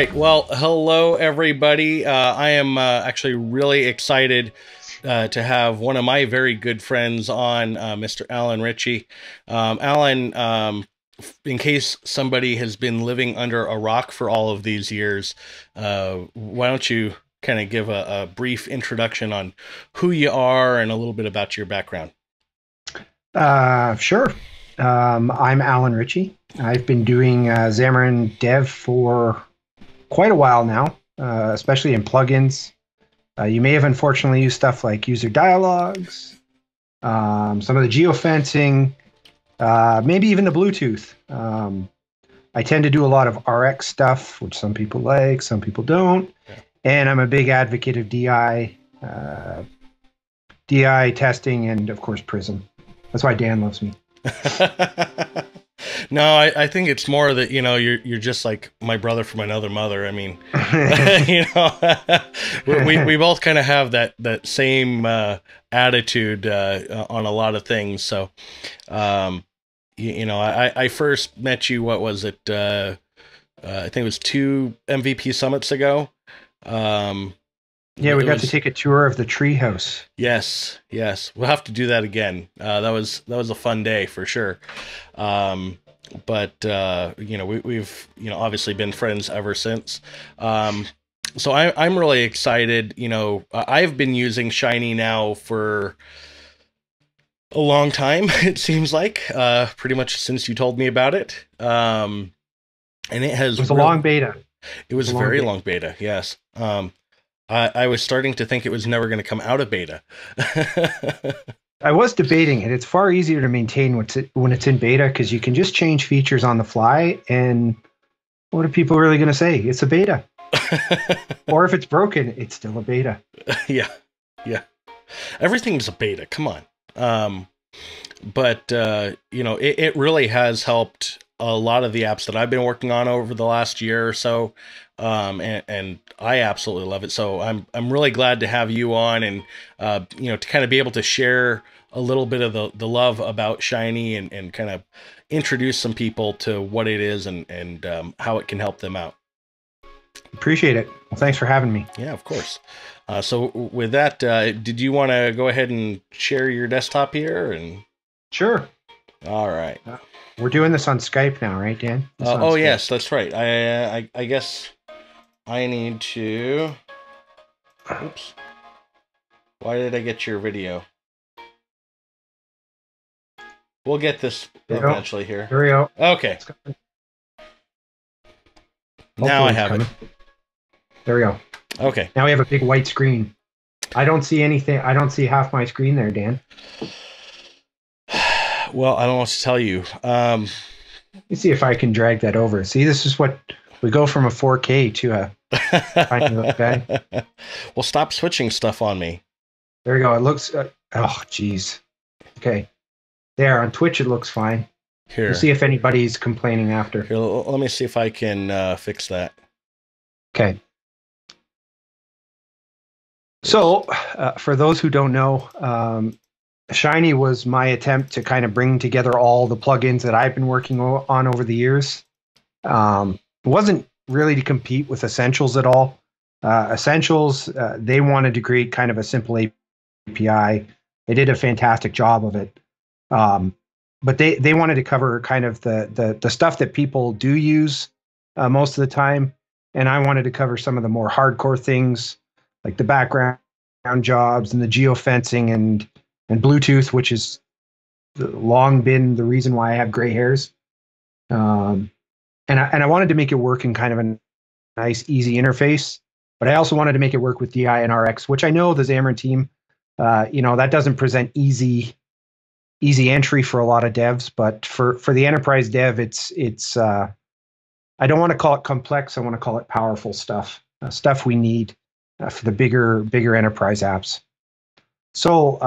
right. Well, hello, everybody. I am actually really excited to have one of my very good friends on, Mr. Allan Ritchie. Allan, in case somebody has been living under a rock for all of these years, why don't you kind of give a brief introduction on who you are and a little bit about your background? Sure. I'm Allan Ritchie. I've been doing Xamarin Dev for quite a while now, especially in plugins. You may have unfortunately used stuff like user dialogues, some of the geofencing, maybe even the Bluetooth. I tend to do a lot of RX stuff, which some people like, some people don't. Yeah. And I'm a big advocate of DI testing, and of course Prism. That's why Dan loves me. No, I think it's more that, you're just like my brother from another mother. I mean, we both kind of have that same attitude on a lot of things. So, I first met you, what was it? I think it was 2 MVP summits ago. Yeah, we got to take a tour of the treehouse. Yes, we'll have to do that again. That was a fun day for sure. But we've obviously been friends ever since. So I'm really excited. I've been using Shinee now for a long time. It seems like pretty much since you told me about it. And it was a long beta. It was a very long beta. Yes. I was starting to think it was never going to come out of beta. I was debating it. It's far easier to maintain when it's in beta because you can just change features on the fly. And what are people really going to say? It's a beta. Or if it's broken, it's still a beta. Yeah. Everything's a beta. Come on. But it really has helped a lot of the apps that I've been working on over the last year or so. And I absolutely love it. So I'm really glad to have you on and, to kind of be able to share a little bit of the love about Shinee and kind of introduce some people to what it is and how it can help them out. Appreciate it. Well, thanks for having me. Yeah, of course. So with that, did you want to go ahead and share your desktop here? And Sure. All right. We're doing this on Skype now, right, Dan? Oh, Skype. Yes, that's right. I guess I need to... Oops. Why did I get your video? We'll get this eventually here. Here we go. Okay. Now I have it. There we go. Okay. Now we have a big white screen. I don't see anything. I don't see half my screen there, Dan. Well, I don't know what to tell you. Let me see if I can drag that over. See, this is what we go from a 4K to a tiny little guy. Well, stop switching stuff on me. There we go. It looks. Oh, geez. Okay. There on Twitch, it looks fine. Here. We'll see if anybody's complaining after. Here, let me see if I can fix that. Okay. So, for those who don't know, Shinee was my attempt to kind of bring together all the plugins that I've been working on over the years. It wasn't really to compete with Essentials at all. Essentials, they wanted to create kind of a simple API. They did a fantastic job of it. But they wanted to cover kind of the stuff that people do use most of the time. And I wanted to cover some of the more hardcore things like the background jobs and the geofencing and Bluetooth, which has long been the reason why I have gray hairs. And I wanted to make it work in kind of a nice, easy interface. But I also wanted to make it work with DI and RX, which I know the Xamarin team, that doesn't present easy entry for a lot of devs. But for the enterprise dev, it's I don't want to call it complex. I want to call it powerful stuff, stuff we need for the bigger enterprise apps. So,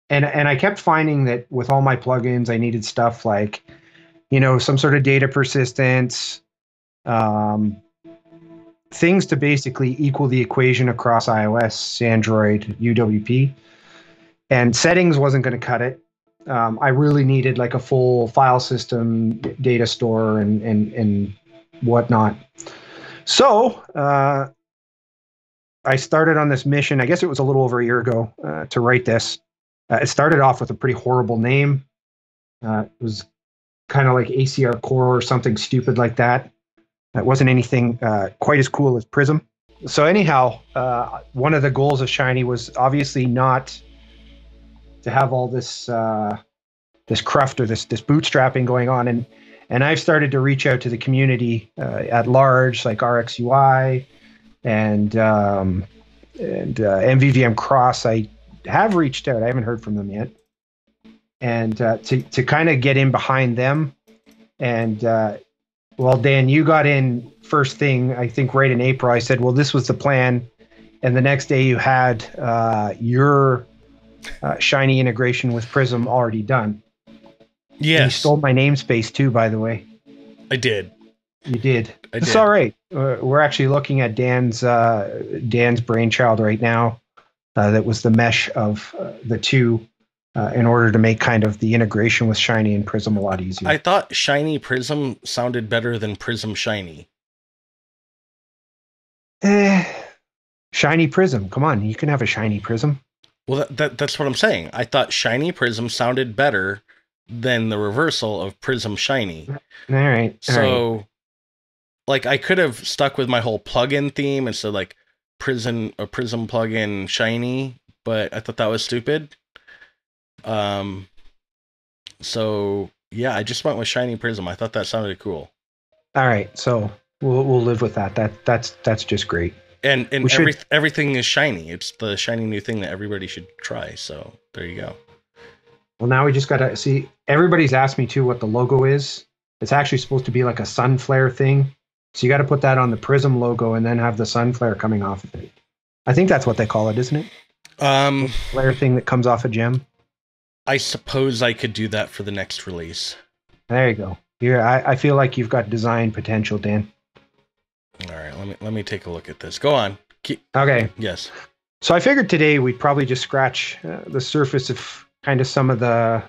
and I kept finding that with all my plugins, I needed stuff like, some sort of data persistence, things to basically equal the equation across iOS, Android, UWP. And settings wasn't going to cut it. I really needed like a full file system, data store, and whatnot. So I started on this mission. I guess it was a little over a year ago to write this. It started off with a pretty horrible name. It was kind of like ACR Core or something stupid like that. It wasn't anything quite as cool as Prism. So anyhow, one of the goals of Shiny was obviously not to have all this this cruft or this bootstrapping going on, and I've started to reach out to the community at large, like RxUI and MVVM Cross. I have reached out. I haven't heard from them yet, and to kind of get in behind them. And well, Dan, you got in first thing, I think, right in April. I said, well, this was the plan, and the next day you had your Shiny integration with Prism already done. Yes. And you stole my namespace too, by the way. I did. You did. I It's did. all right. We're actually looking at Dan's brainchild right now. That was the mesh of the two in order to make kind of the integration with Shiny and Prism a lot easier. I thought Shiny Prism sounded better than Prism Shiny. Shiny Prism. Come on, you can have a Shiny Prism. Well, that's what I'm saying. I thought Shiny Prism sounded better than the reversal of Prism Shiny. All right. So, like, I could have stuck with my whole plugin theme and said, like, Prism plugin Shiny, but I thought that was stupid. So, yeah, I just went with Shiny Prism. I thought that sounded cool. All right. So we'll live with that. That's just great. And everything is shiny. It's the shiny new thing that everybody should try. So there you go. Well, now we just got to see. Everybody's asked me too what the logo is. It's actually supposed to be like a sun flare thing. So you got to put that on the Prism logo and then have the sun flare coming off of it. I think that's what they call it, isn't it? The flare thing that comes off a gem. I suppose I could do that for the next release. There you go. Here, I feel like you've got design potential, Dan. All right, let me take a look at this. Go on. Okay. Yes. So I figured today we'd probably just scratch the surface of kind of some of the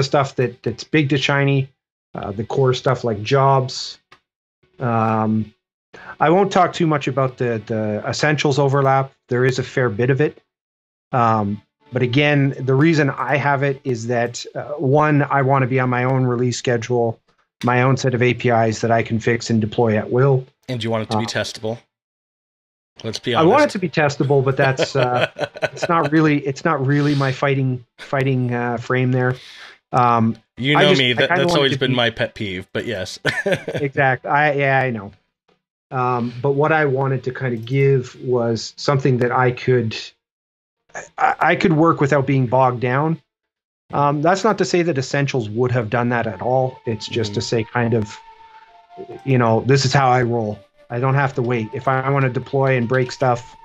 stuff that's big to Shiny, the core stuff like jobs. I won't talk too much about the essentials overlap. There is a fair bit of it. But again, the reason I have it is that one, I want to be on my own release schedule, my own set of APIs that I can fix and deploy at will. And you want it to be testable? Let's be honest. I want it to be testable, but that's it's not really my fighting frame there. You know me. That's always been my pet peeve. But yes. Exactly. I know. But what I wanted to kind of give was something that I could work without being bogged down. That's not to say that Essentials would have done that at all. It's just to say kind of, this is how I roll. I don't have to wait. If I want to deploy and break stuff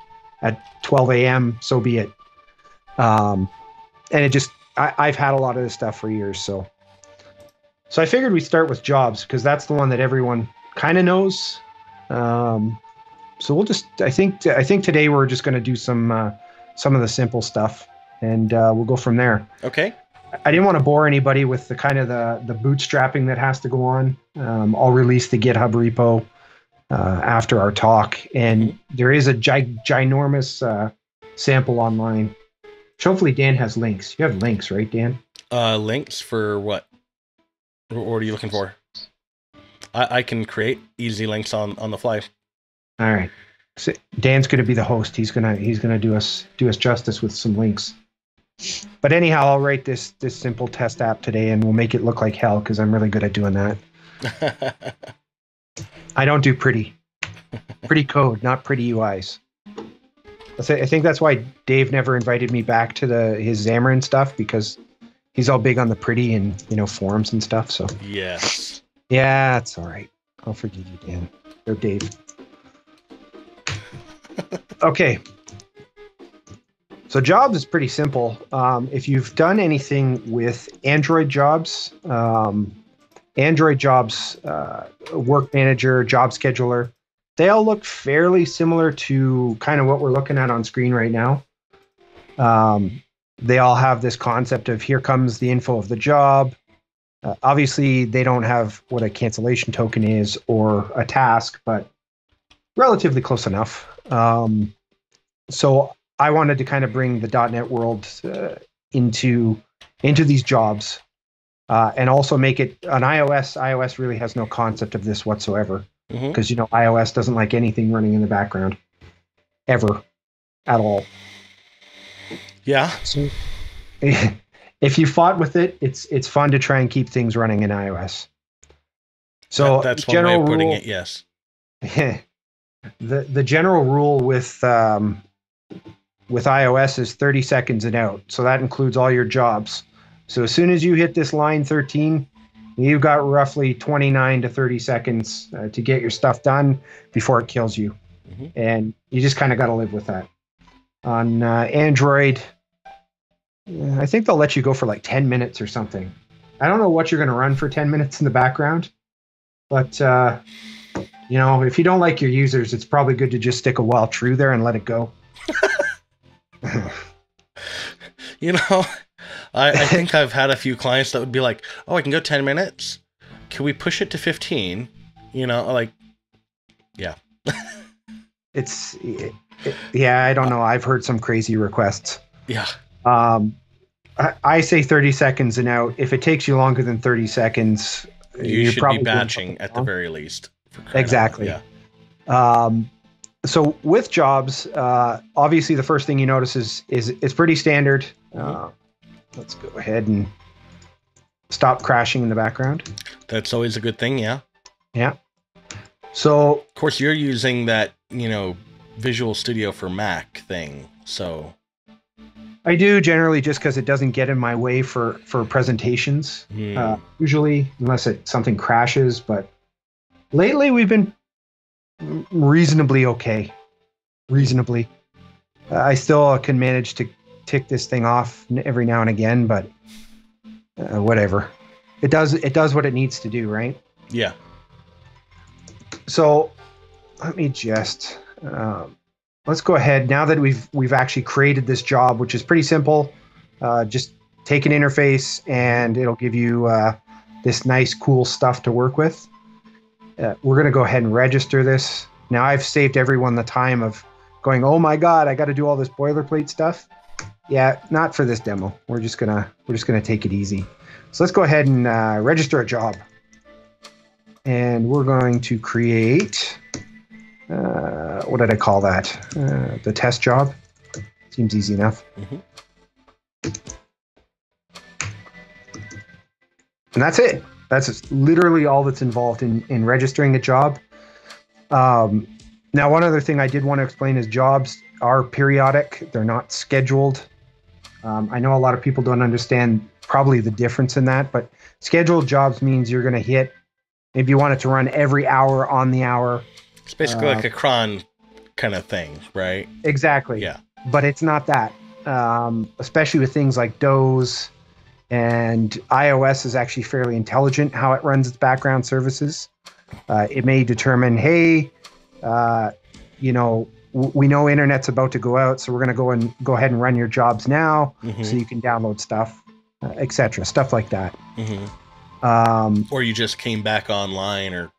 at 12 a.m., so be it. And it just, I've had a lot of this stuff for years. So I figured we'd start with jobs because that's the one that everyone kind of knows. So we'll just, I think today we're just going to do some of the simple stuff and we'll go from there. Okay. I didn't want to bore anybody with the kind of the bootstrapping that has to go on. I'll release the GitHub repo after our talk, and there is a ginormous sample online. Hopefully Dan has links. You have links, right, Dan? Links for what? What are you looking for? I can create easy links on the fly. All right. So Dan's going to be the host. He's gonna do us justice with some links. But anyhow, I'll write this simple test app today, and we'll make it look like hell because I'm really good at doing that. I don't do pretty code, not pretty UIs. I think that's why Dave never invited me back to his Xamarin stuff, because he's all big on the pretty and forms and stuff. So yes, yeah, it's all right. I'll forgive you, Dan or Dave. Okay. So jobs is pretty simple. If you've done anything with Android jobs, Work Manager, Job Scheduler, they all look fairly similar to kind of what we're looking at on screen right now. They all have this concept of here comes the info of the job. Obviously, they don't have what a cancellation token is or a task, but relatively close enough. So I wanted to kind of bring the .NET world into these jobs, and also make it on iOS. iOS really has no concept of this whatsoever, because iOS doesn't like anything running in the background ever at all. Yeah. So, if you fought with it, it's fun to try and keep things running in iOS. So that's one way of putting it. Yes. The general rule with iOS is 30 seconds and out. So that includes all your jobs. So as soon as you hit this line 13, you've got roughly 29 to 30 seconds to get your stuff done before it kills you. And you just kind of got to live with that. On Android, I think they'll let you go for like 10 minutes or something. I don't know what you're going to run for 10 minutes in the background, but if you don't like your users, it's probably good to just stick a while true there and let it go. I think I've had a few clients that would be like, oh, I can go 10 minutes. Can we push it to 15? Yeah. I don't know. I've heard some crazy requests. Yeah. I say 30 seconds and out. If it takes you longer than 30 seconds, you should be batching at the very least. Exactly. Yeah. So with jobs, obviously the first thing you notice is it's pretty standard. Let's go ahead and stop crashing in the background. That's always a good thing. Yeah. Yeah. So of course you're using that, Visual Studio for Mac thing. So I do generally, just because it doesn't get in my way for presentations. Usually, unless something crashes, but lately we've been reasonably okay. Reasonably. I still can manage to tick this thing off every now and again, but whatever. It does what it needs to do, right? Yeah. So let me just let's go ahead now that we've actually created this job, which is pretty simple. Just take an interface and it'll give you this nice, cool stuff to work with. We're going to go ahead and register this. Now I've saved everyone the time of going, oh my God, I got to do all this boilerplate stuff. Yeah, not for this demo. We're just gonna take it easy. So let's go ahead and register a job. And we're going to create, what did I call that? The test job. Seems easy enough. And that's it. That's literally all that's involved in registering a job. Now, one other thing I did want to explain is jobs are periodic. They're not scheduled. I know a lot of people don't understand probably the difference in that, but scheduled jobs means you're going to hit, maybe you want it to run every hour on the hour. It's basically like a cron kind of thing, right? Exactly. Yeah. But it's not that, especially with things like DOS, and iOS is actually fairly intelligent how it runs its background services. It may determine, hey, we know internet's about to go out, so we're going to go ahead and run your jobs now, so you can download stuff, etc. Stuff like that. Or you just came back online, or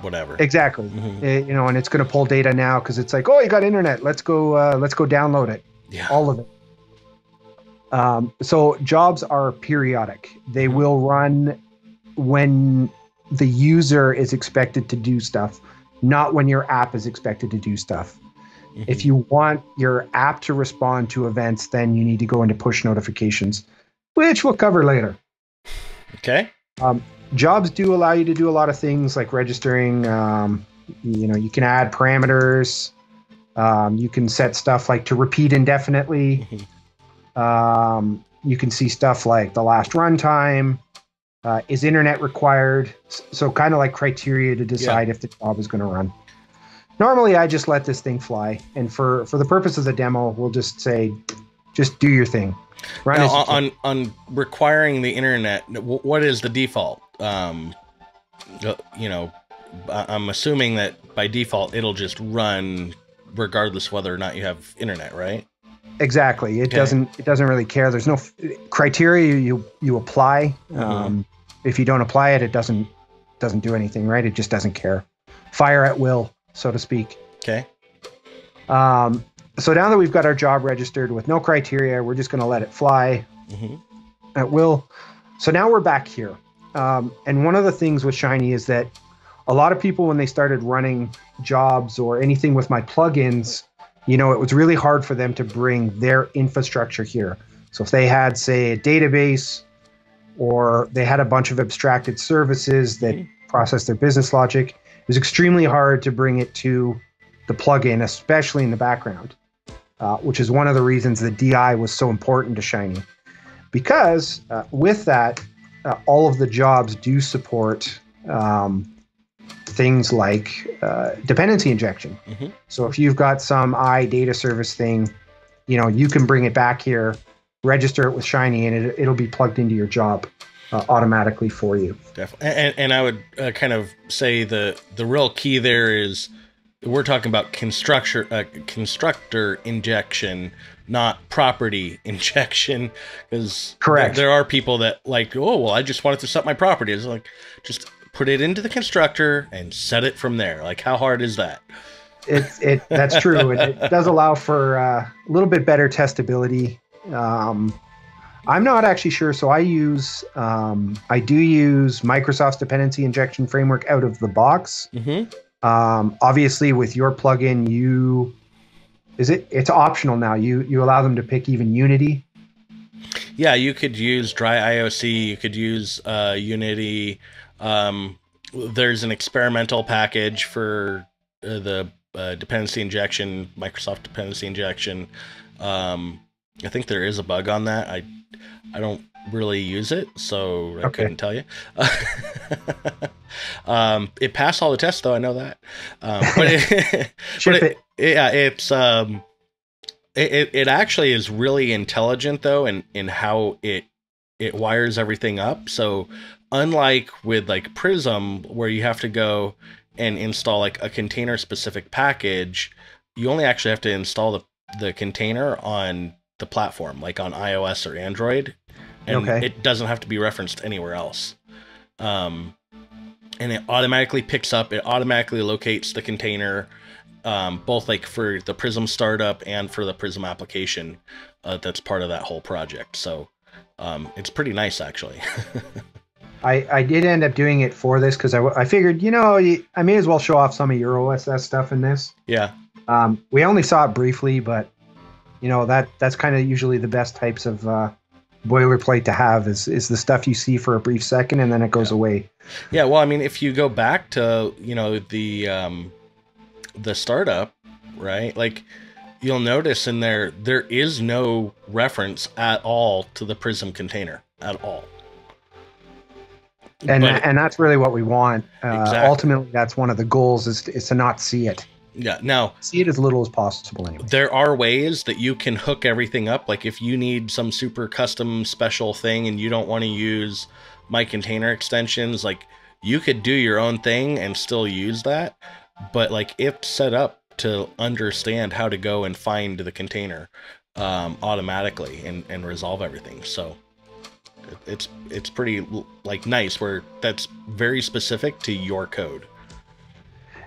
whatever. Exactly. And it's going to pull data now because it's like, oh, you got internet. Let's go download it. Yeah. All of it. So jobs are periodic. They will run when the user is expected to do stuff, not when your app is expected to do stuff. If you want your app to respond to events, then you need to go into push notifications, which we'll cover later. Okay. Jobs do allow you to do a lot of things like registering. You can add parameters. You can set stuff like to repeat indefinitely. You can see stuff like the last runtime. Is internet required? So kind of like criteria to decide if the job is going to run. Normally, I just let this thing fly. And for the purpose of the demo, we'll just say, just do your thing. Run now, on requiring the internet, what is the default? I'm assuming that by default, it'll just run regardless whether or not you have internet, right? Exactly. It doesn't really care. There's no criteria you apply. If you don't apply it, it doesn't do anything, right? It just doesn't care. Fire at will, so to speak. Okay. So now that we've got our job registered with no criteria, we're just going to let it fly at will. So now we're back here. And one of the things with Shiny is that a lot of people, when they started running jobs or anything with my plugins, you know, it was really hard for them to bring their infrastructure here. So if they had, say, a database, or they had a bunch of abstracted services that process their business logic, it was extremely hard to bring it to the plugin, especially in the background, which is one of the reasons the DI was so important to Shiny. Because with that, all of the jobs do support things like dependency injection. So if you've got some data service thing, you know, you can bring it back here, register it with Shiny, and it'll be plugged into your job automatically for you. Definitely. And I would kind of say the real key there is we're talking about constructor injection, not property injection. Because correct, there are people that like, oh, well, I just wanted to set my property. It's like, just put it into the constructor and set it from there. Like, how hard is that? That's true. It does allow for a little bit better testability. I'm not actually sure. So I do use Microsoft's dependency injection framework out of the box. Obviously with your plugin, it's optional now. You allow them to pick even Unity. Yeah, you could use dry IOC, you could use Unity. There's an experimental package for the dependency injection, Microsoft dependency injection. I think there is a bug on that. I don't really use it, so I couldn't tell you. It passed all the tests, though. I know that. It actually is really intelligent, though, in how it wires everything up. So unlike with like Prism, where you have to go and install like a container specific package, you only actually have to install the container on the platform, like on iOS or Android, and it doesn't have to be referenced anywhere else. And it automatically picks up, it automatically locates the container, both like for the Prism startup and for the Prism application that's part of that whole project. So it's pretty nice, actually. I did end up doing it for this because I figured, you know, I may as well show off some of your OSS stuff in this. Yeah. We only saw it briefly, but you know, that's kind of usually the best types of boilerplate to have is the stuff you see for a brief second and then it goes away. Yeah, well, I mean, if you go back to, you know, the startup, right? Like, you'll notice in there is no reference at all to the Prism container at all. And that's really what we want. Exactly. Ultimately, that's one of the goals is to not see it. Yeah, now see it as little as possible anyway. There are ways that you can hook everything up. Like if you need some super custom special thing and you don't want to use my container extensions, like you could do your own thing and still use that. But like it's set up to understand how to go and find the container automatically and resolve everything. So it's pretty like nice where that's very specific to your code.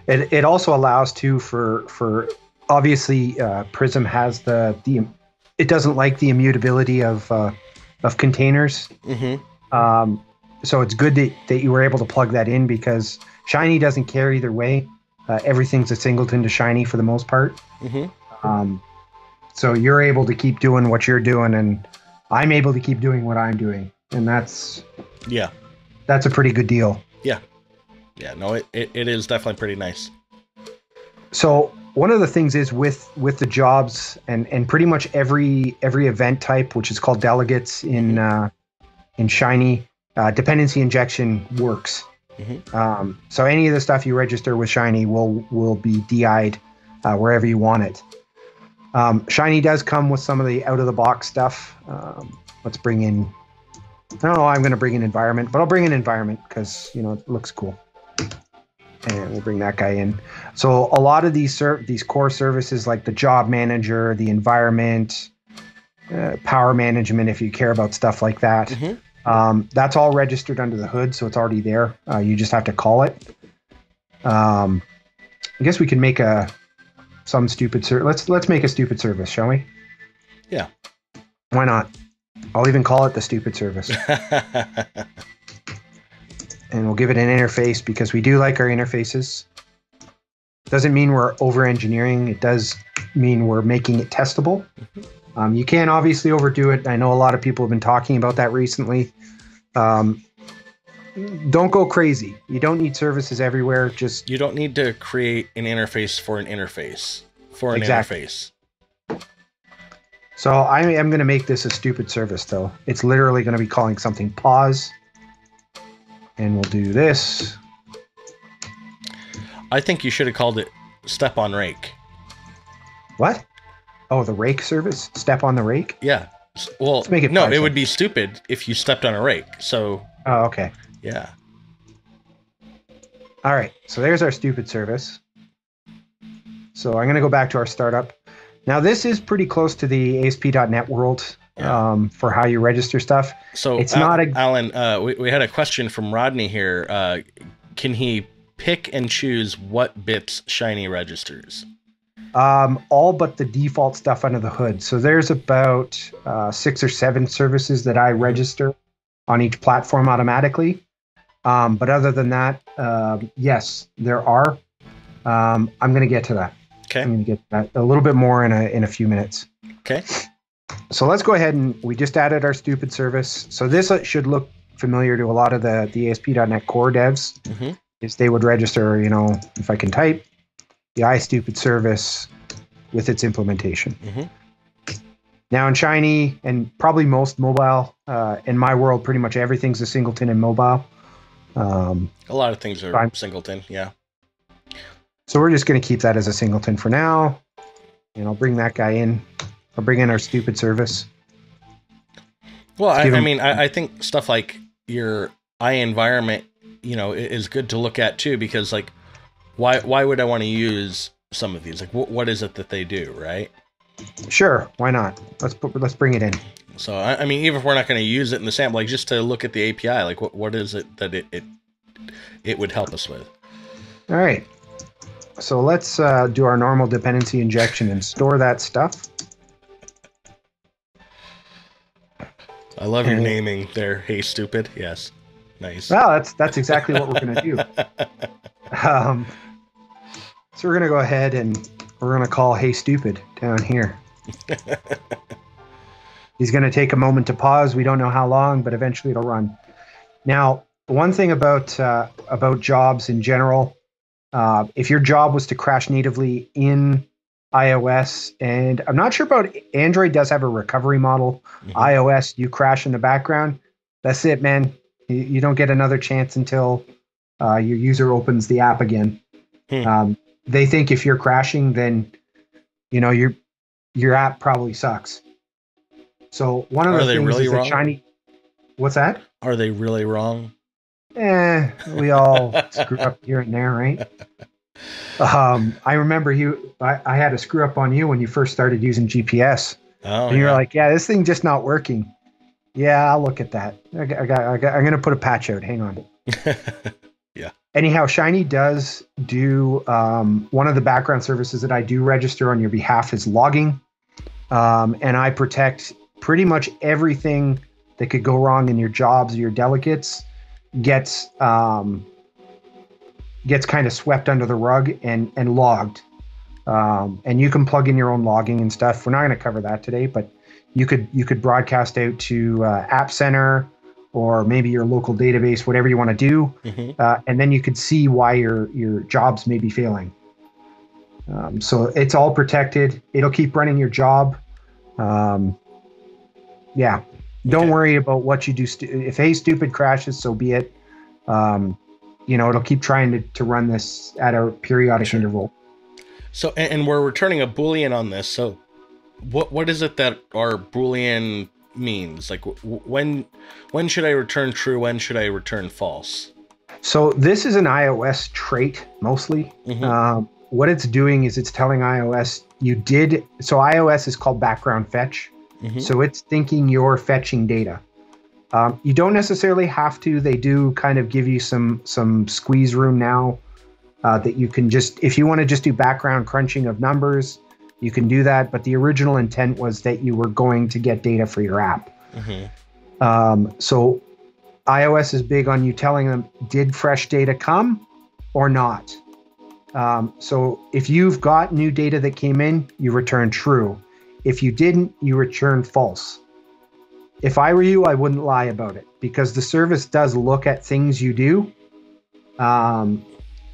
It also allows too for obviously Prism has the it doesn't like the immutability of containers. So it's good that you were able to plug that in because Shiny doesn't care either way. Everything's a singleton to Shiny for the most part. So you're able to keep doing what you're doing, and I'm able to keep doing what I'm doing, and that's a pretty good deal. Yeah, no, it is definitely pretty nice. So one of the things is with the jobs and pretty much every event type, which is called delegates in Shiny, dependency injection works. So any of the stuff you register with Shiny will be DI'd wherever you want it. Shiny does come with some of the out-of-the-box stuff. Let's bring in... I don't know, I'm going to bring in environment, but I'll bring in environment because, you know, it looks cool. And we'll bring that guy in. So a lot of these core services like the job manager, the environment, power management, if you care about stuff like that, that's all registered under the hood, so it's already there. You just have to call it. I guess we could make a some stupid service. Let's make a stupid service, shall we? Yeah. Why not? I'll even call it the stupid service. And we'll give it an interface because we do like our interfaces. Doesn't mean we're over-engineering. It does mean we're making it testable. You can't obviously overdo it. I know a lot of people have been talking about that recently. Don't go crazy. You don't need services everywhere. Just you don't need to create an interface for an interface for an interface. So I am going to make this a stupid service, though. It's literally going to be calling something pause. And we'll do this. I think you should have called it step on rake. What? Oh, the rake service? Step on the rake? Yeah. Well, Let's make it no, it would be stupid if you stepped on a rake. So. Oh, okay. Yeah. All right. So there's our stupid service. So I'm going to go back to our startup. Now, this is pretty close to the ASP.NET world for how you register stuff. So it's not a... Alan, we had a question from Rodney here. Can he pick and choose what bits Shiny registers? All but the default stuff under the hood. So there's about 6 or 7 services that I register on each platform automatically. But other than that, yes, there are. I'm going to get to that. Okay. I'm going to get to that a little bit more in a few minutes. Okay. So let's go ahead and we just added our stupid service. So this should look familiar to a lot of the ASP.NET Core devs. Is they would register, if I can type, the iStupid service with its implementation. Now in Shiny and probably most mobile, in my world, pretty much everything's a singleton in mobile. A lot of things are singleton, yeah. So we're just going to keep that as a singleton for now. And I'll bring that guy in. I'll bring in our stupid service. Well, I think stuff like your iEnvironment, is good to look at too, because like, why would I want to use some of these? Like, what is it that they do, right? Sure, why not? Let's bring it in. So I mean, even if we're not going to use it in the sample, like just to look at the API, like what is it that it would help us with? All right. So let's do our normal dependency injection and store that stuff. I love your naming there. Hey, stupid. Yes. Nice. Well, that's exactly what we're going to do. So we're going to go ahead and we're going to call Hey Stupid down here. He's going to take a moment to pause. We don't know how long, but eventually it'll run. Now, one thing about jobs in general, if your job was to crash natively in iOS, and I'm not sure about Android, does have a recovery model. iOS, you crash in the background. That's it, man. You don't get another chance until your user opens the app again. They think if you're crashing, then your app probably sucks. So one of the things really is wrong? that Shiny. What's that? Are they really wrong? We all screw up here and there, right? I remember I had a screw up on you when you first started using GPS. Oh, and you were like, yeah, this thing just not working. Yeah, I'll look at that. I'm going to put a patch out. Hang on. Yeah. Anyhow, Shiny does do one of the background services that I do register on your behalf is logging. And I protect pretty much everything that could go wrong in your jobs or your delegates gets kind of swept under the rug and logged. And you can plug in your own logging and stuff. We're not going to cover that today, but you could broadcast out to App Center or maybe your local database, whatever you want to do. And then you could see why your jobs may be failing. So it's all protected. It'll keep running your job. Yeah. Don't worry about what you do. If Hey Stupid crashes, so be it. It'll keep trying to run this at a periodic interval. So, and we're returning a Boolean on this. So what is it that our Boolean means? Like when should I return true? When should I return false? So this is an iOS trait mostly. What it's doing is it's telling iOS so iOS is called background fetch. So it's thinking you're fetching data. You don't necessarily have to. They do kind of give you some squeeze room now that you can just, if you want to just do background crunching of numbers, you can do that. But the original intent was that you were going to get data for your app. So iOS is big on you telling them, did fresh data come or not? So if you've got new data that came in, you return true. If you didn't, you return false. If I were you, I wouldn't lie about it, because the service does look at things you do.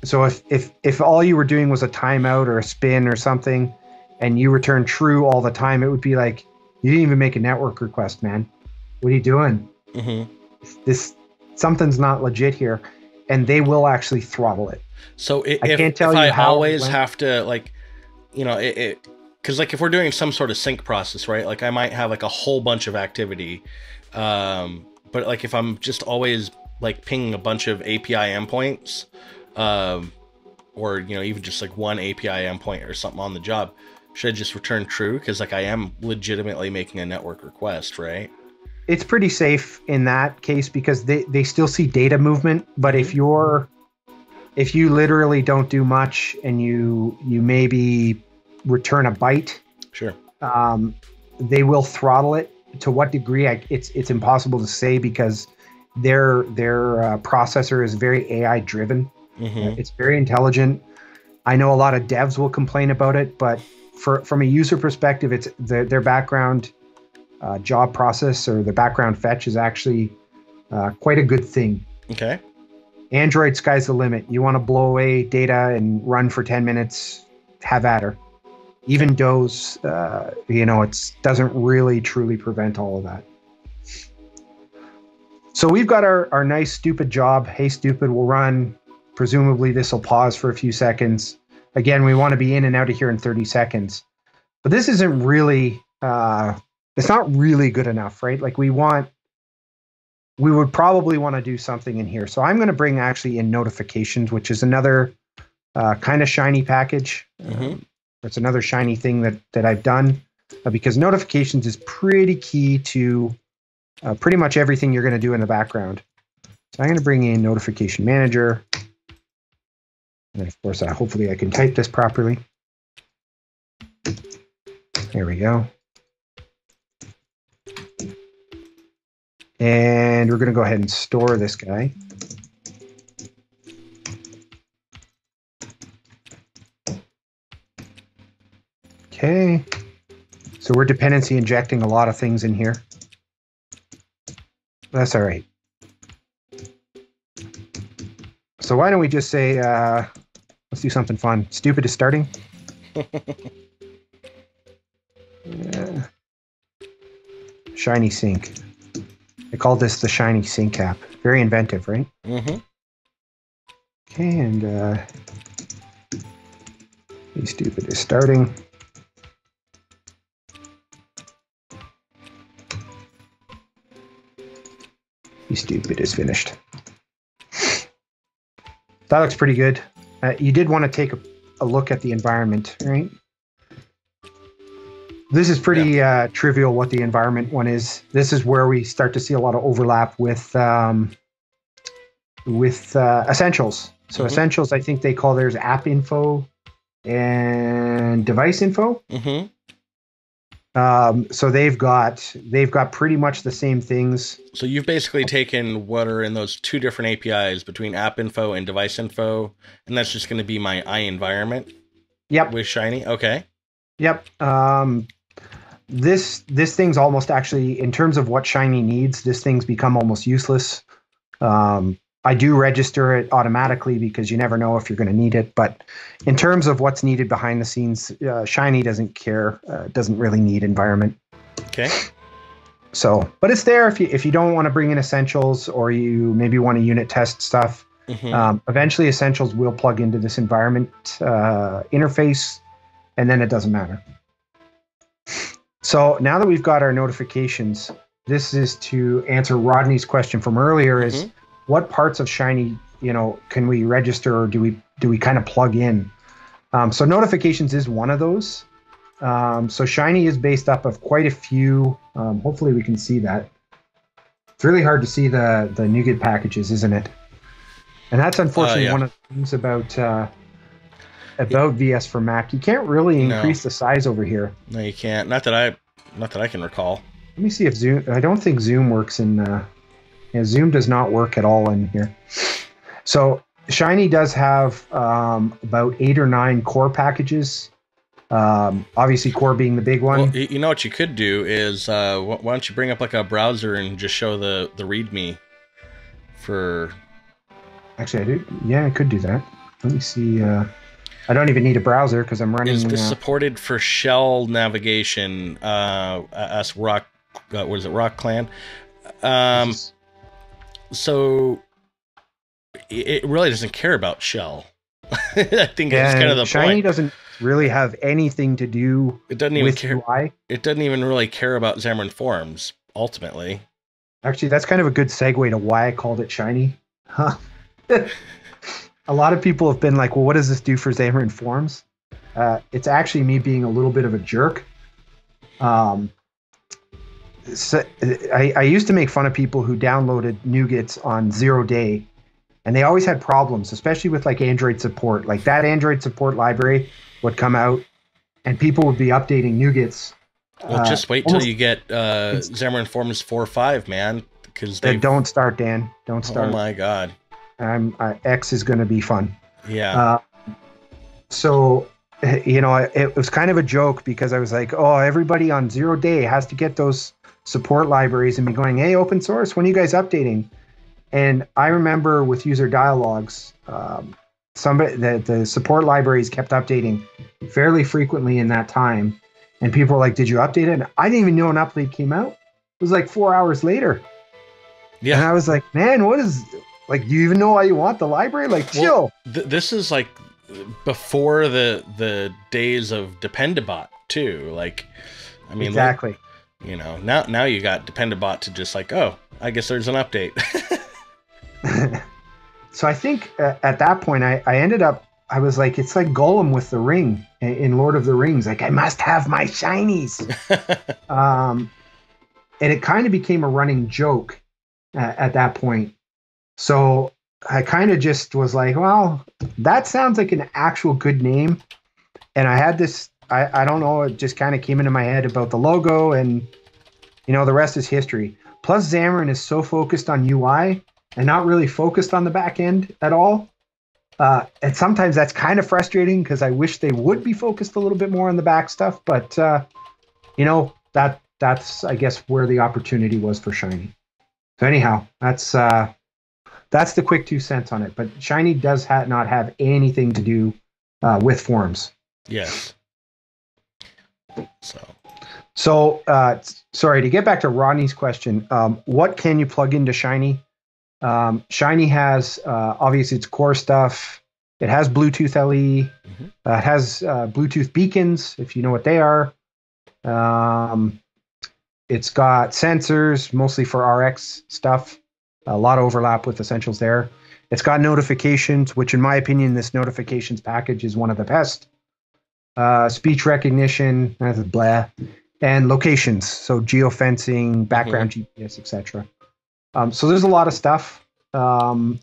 So if all you were doing was a timeout or a spin or something, and you return true all the time, it would be like, you didn't even make a network request, man. What are you doing? Something's not legit here, and they will actually throttle it. So I can't tell you I how always have to, like, you know, because like if we're doing some sort of sync process, right? Like I might have like a whole bunch of activity, but like if I'm just always like pinging a bunch of API endpoints, or you know, even just like one API endpoint or something on the job, should I just return true? Because like I am legitimately making a network request, right? It's pretty safe in that case, because they still see data movement. But if you literally don't do much and you maybe return a byte, sure, they will throttle it. To what degree, it's impossible to say, because their processor is very AI driven. It's very intelligent. I know a lot of devs will complain about it, but from a user perspective, it's their background job process, or the background fetch, is actually quite a good thing. Okay. Android, sky's the limit. You want to blow away data and run for 10 minutes, have at her. Even DOS, it doesn't really truly prevent all of that. So we've got our nice stupid job. Hey, stupid will run. Presumably this will pause for a few seconds. Again, we want to be in and out of here in 30 seconds. But this isn't really, it's not really good enough, right? Like we would probably want to do something in here. So I'm going to bring actually in notifications, which is another kind of Shiny package. It's another Shiny thing that I've done, because notifications is pretty key to pretty much everything you're going to do in the background. So I'm going to bring in Notification Manager. And of course, hopefully I can type this properly. There we go. And we're going to go ahead and store this guy. Okay. So we're dependency injecting a lot of things in here. That's all right. So why don't we just say, let's do something fun. Stupid is starting. Yeah. Shiny Sync. I call this the Shiny Sync app. Very inventive, right? Okay, and stupid is starting. Stupid is finished. That looks pretty good. You did want to take a look at the environment, right? This is pretty trivial what the environment one is. This is where we start to see a lot of overlap with Essentials. So Essentials, I think they call theirs app info and device info. So they've got pretty much the same things. So you've basically taken what are in those two different APIs between app info and device info, and that's just going to be my iEnvironment. Yep. With Shiny. Okay. Yep. This thing's almost actually, in terms of what Shiny needs, this thing's become almost useless. I do register it automatically because you never know if you're going to need it. But in terms of what's needed behind the scenes, Shiny doesn't care. Doesn't really need environment. Okay. So, but it's there if you don't want to bring in Essentials, or you maybe want to unit test stuff. Eventually, Essentials will plug into this environment interface, and then it doesn't matter. So now that we've got our notifications, this is to answer Rodney's question from earlier: is what parts of Shiny, can we register, or do we kind of plug in? So notifications is one of those. So Shiny is based up of quite a few. Hopefully we can see that. It's really hard to see the NuGet packages, isn't it? And that's unfortunately Yeah. one of the things about VS for Mac. You can't really increase the size over here. No, you can't. Not that I can recall. Let me see if Zoom. I don't think Zoom works in. Yeah, Zoom does not work at all in here. So Shiny does have about 8 or 9 core packages. Obviously, core being the big one. Well, you know what you could do is why don't you bring up like a browser and just show the README for. Actually, I do. Yeah, I could do that. Let me see. I don't even need a browser because I'm running. Is this supported for shell navigation? As Rock, what is it? Rock Clan. So it really doesn't care about shell. I think it's kind of the Shiny point. doesn't really have anything to do. It doesn't even with care. UI. It doesn't even really care about Xamarin Forms ultimately. Actually, that's kind of a good segue to why I called it Shiny. Huh. A lot of people have been like, well, what does this do for Xamarin Forms? It's actually me being a little bit of a jerk. So I used to make fun of people who downloaded NuGets on 0 day, and they always had problems, especially with like Android support. Like that Android support library would come out, and people would be updating NuGets. Well, just wait till you get Xamarin Forms 4.5, man. Because don't start, Dan. Don't start. Oh my God. X is going to be fun. Yeah. So, it was kind of a joke because I was like, oh, everybody on 0 day has to get those support libraries and be going, hey, open source, when are you guys updating? And I remember with user dialogues, the support libraries kept updating fairly frequently in that time. And people were like, did you update it? And I didn't even know an update came out. It was like 4 hours later. Yeah. And I was like, man, what is... Like, do you even know why you want the library? Like, chill. This is like before the days of Dependabot too. Like, I mean, exactly. Like, now you got Dependabot to just like, oh, I guess there's an update. So I think at that point I ended up, I was like, it's like Gollum with the ring in Lord of the Rings. Like, I must have my shinies. And it kind of became a running joke at that point. So I kind of just was like, well, that sounds like an actual good name. And I had this, I don't know, it just kind of came into my head about the logo, and, the rest is history. Plus, Xamarin is so focused on UI and not really focused on the back end at all. And sometimes that's kind of frustrating because I wish they would be focused a little bit more on the back stuff. But, that's, I guess, where the opportunity was for Shiny. So anyhow, that's the quick 2 cents on it. But Shiny does not have anything to do with Forms. Yes. So, sorry, to get back to Rodney's question, what can you plug into Shiny? Shiny has, obviously, its core stuff. It has Bluetooth LE. Mm-hmm. It has Bluetooth beacons, if you know what they are. It's got sensors, mostly for RX stuff. A lot of overlap with Essentials there. It's got notifications, which in my opinion, this notifications package is one of the best. Speech recognition, blah, and locations. So geofencing, background GPS, etc. So there's a lot of stuff. I'm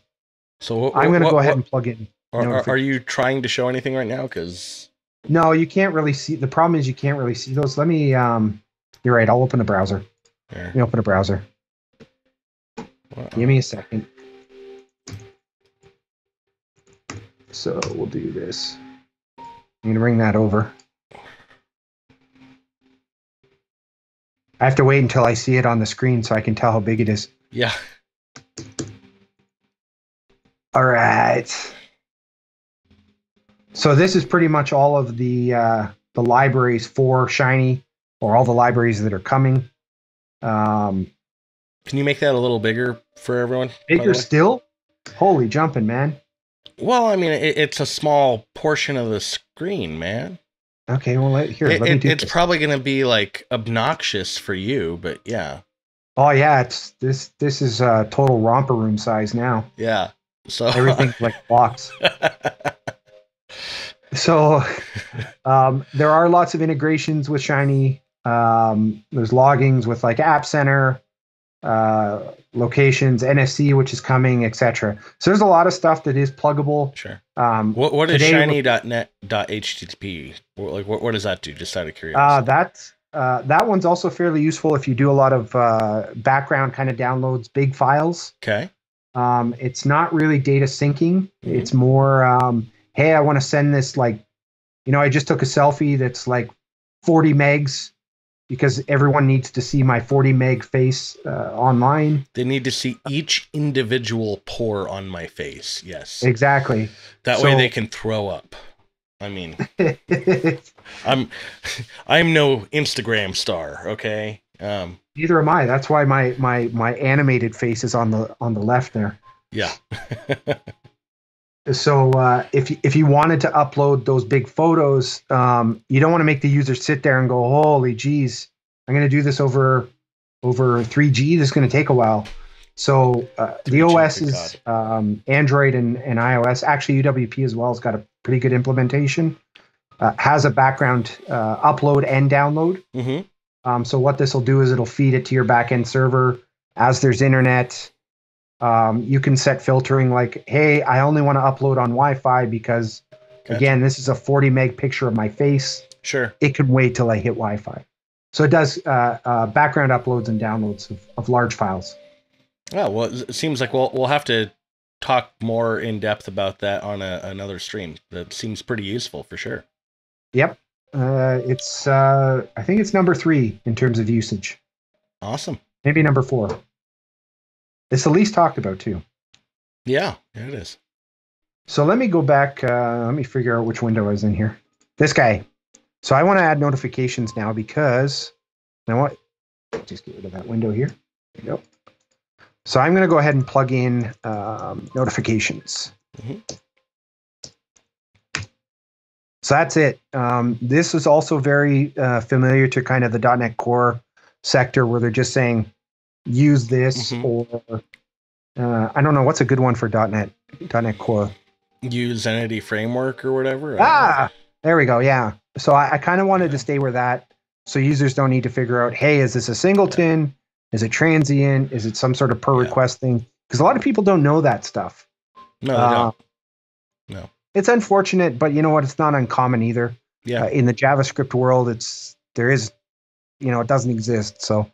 going to go ahead and plug in. Are you trying to show anything right now? Because no, you can't really see. The problem is you can't really see those. Let me. You're right. I'll open a browser. Yeah. Let me open a browser. Give me a second. So we'll do this. I'm going to bring that over. I have to wait until I see it on the screen so I can tell how big it is. Yeah. All right. So this is pretty much all of the libraries for Shiny, or all the libraries that are coming. Can you make that a little bigger for everyone? Bigger still? Holy jumping, man. Well, I mean, it's a small portion of the screen, man. Okay, well, let me do this. It's probably going to be like obnoxious for you, but yeah. Oh yeah, it's this is total romper room size now. Yeah. So everything's like blocks. So there are lots of integrations with Shiny. There's loggings with like App Center. locations, NFC, which is coming, etc. So there's a lot of stuff that is pluggable. Sure. What is shiny.net.http? Like, what does that do? Just out of curiosity. That one's also fairly useful if you do a lot of background kind of downloads, big files. Okay. It's not really data syncing. Mm-hmm. It's more, hey, I want to send this, like, I just took a selfie that's like 40 megs because everyone needs to see my 40 meg face online. They need to see each individual pore on my face. Yes. Exactly. That way they can throw up. I mean, I'm no Instagram star, okay? Neither am I. That's why my animated face is on the left there. Yeah. So if you wanted to upload those big photos, you don't want to make the user sit there and go, holy geez, I'm going to do this over 3G. This is going to take a while. So the OS is Android and iOS. Actually, UWP as well has got a pretty good implementation. Has a background upload and download. Mm-hmm. So what this will do is it'll feed it to your backend server as there's internet. You can set filtering like, hey, I only want to upload on Wi-Fi because, again, this is a 40 meg picture of my face. Sure. It can wait till I hit Wi-Fi. So it does background uploads and downloads of large files. Oh, well, it seems like we'll have to talk more in depth about that on another stream. That seems pretty useful for sure. Yep. It's I think it's number 3 in terms of usage. Awesome. Maybe number 4. It's the least talked about too. Yeah, it is. So let me go back. Let me figure out which window I was in here. This guy. So I want to add notifications now because you know what? Just get rid of that window here. There you go. So I'm going to go ahead and plug in notifications. Mm-hmm. So that's it. This is also very familiar to kind of the .NET Core sector where they're just saying, use this, mm-hmm. or I don't know, what's a good one for .NET Core? Use Entity Framework or whatever. There we go. Yeah. So I kind of wanted to stay with that, so users don't need to figure out, hey, is this a singleton? Yeah. Is it transient? Is it some sort of per request thing? Because a lot of people don't know that stuff. No, they don't. No. It's unfortunate, but you know what? It's not uncommon either. Yeah. In the JavaScript world, it doesn't exist. So.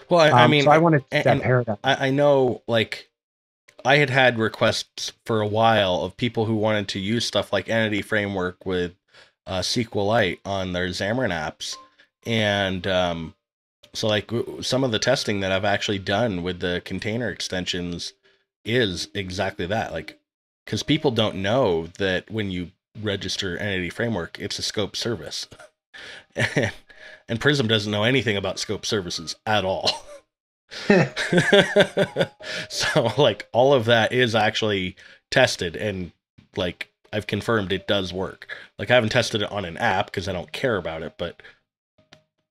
Well, I mean, so I wanted that paradigm. I know, like, I had requests for a while of people who wanted to use stuff like Entity Framework with SQLite on their Xamarin apps, and so like some of the testing that I've actually done with the container extensions is exactly that, like, because people don't know that when you register Entity Framework, it's a scope service. And Prism doesn't know anything about scope services at all. So like all of that is actually tested, and like I've confirmed it does work. Like I haven't tested it on an app because I don't care about it, but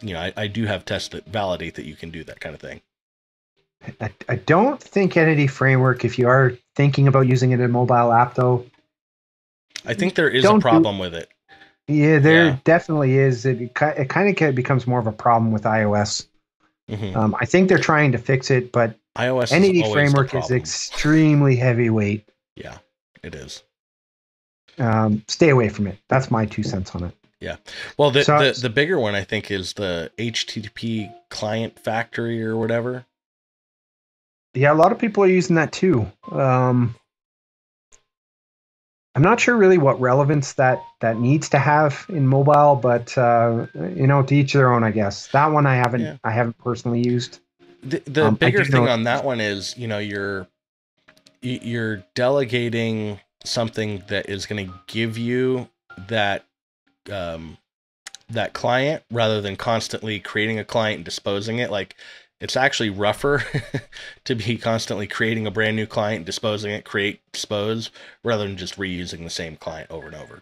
I do have tests that validate that you can do that kind of thing. I don't think Entity Framework, if you are thinking about using it in a mobile app though, I think there is a problem with it. Yeah, there definitely is. It kind of becomes more of a problem with iOS. Mm-hmm. I think they're trying to fix it, but iOS Entity Framework is extremely heavyweight. Yeah, it is. Stay away from it. That's my 2 cents on it. Yeah. Well, the bigger one, I think, is the HTTP client factory or whatever. Yeah, a lot of people are using that too. I'm not sure really what relevance that needs to have in mobile, but to each their own, I guess. That one I haven't personally used. The bigger thing on that one is, you're delegating something that is going to give you that client rather than constantly creating a client and disposing it. Like, it's actually rougher to be constantly creating a brand new client, disposing it, create, dispose, rather than just reusing the same client over and over.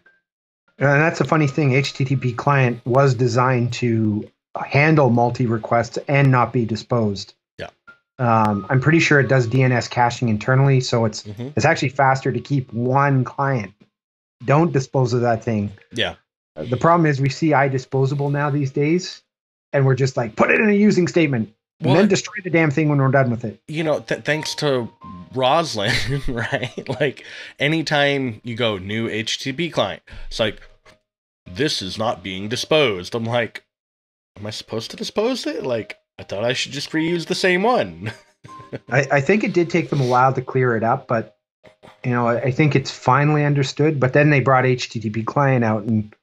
And that's a funny thing. HTTP client was designed to handle multi-requests and not be disposed. Yeah. I'm pretty sure it does DNS caching internally, so it's actually faster to keep one client. Don't dispose of that thing. Yeah. The problem is we see iDisposable now these days, and we're just like, put it in a using statement. and then destroy the damn thing when we're done with it. You know, thanks to Roslyn, right? Like, anytime you go new HTTP client, it's like, this is not being disposed. I'm like, am I supposed to dispose it? Like, I thought I should just reuse the same one. I think it did take them a while to clear it up, but you know, I think it's finally understood. But then they brought HTTP client out, and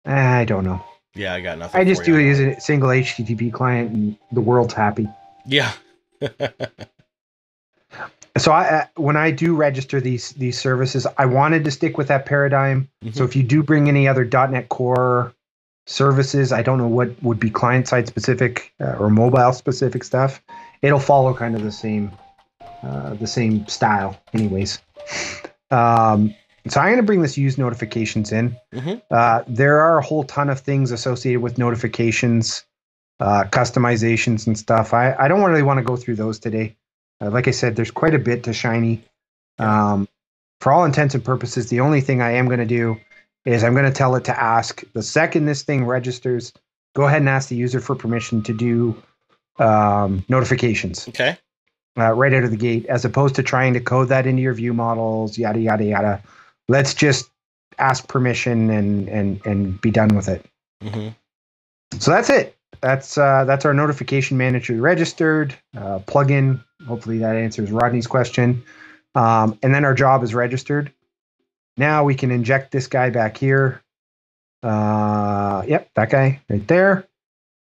I don't know. Yeah, I got nothing. I just do use a single HTTP client, and the world's happy. Yeah. So when I do register these services, I wanted to stick with that paradigm. So if you do bring any other .NET Core services, I don't know what would be client-side specific or mobile-specific stuff. It'll follow kind of the same style, anyways. So I'm going to bring this use notifications in. There are a whole ton of things associated with notifications, customizations, and stuff. I don't really want to go through those today. Like I said, there's quite a bit to Shiny. For all intents and purposes, the only thing I am going to do is I'm going to tell it to ask, the second this thing registers, go ahead and ask the user for permission to do notifications. Okay. Right out of the gate, as opposed to trying to code that into your view models, yada, yada, yada. Let's just ask permission and be done with it. So that's it. That's our notification manager registered plugin. Hopefully that answers Rodney's question. And then our job is registered. Now we can inject this guy back here. Yep, that guy right there.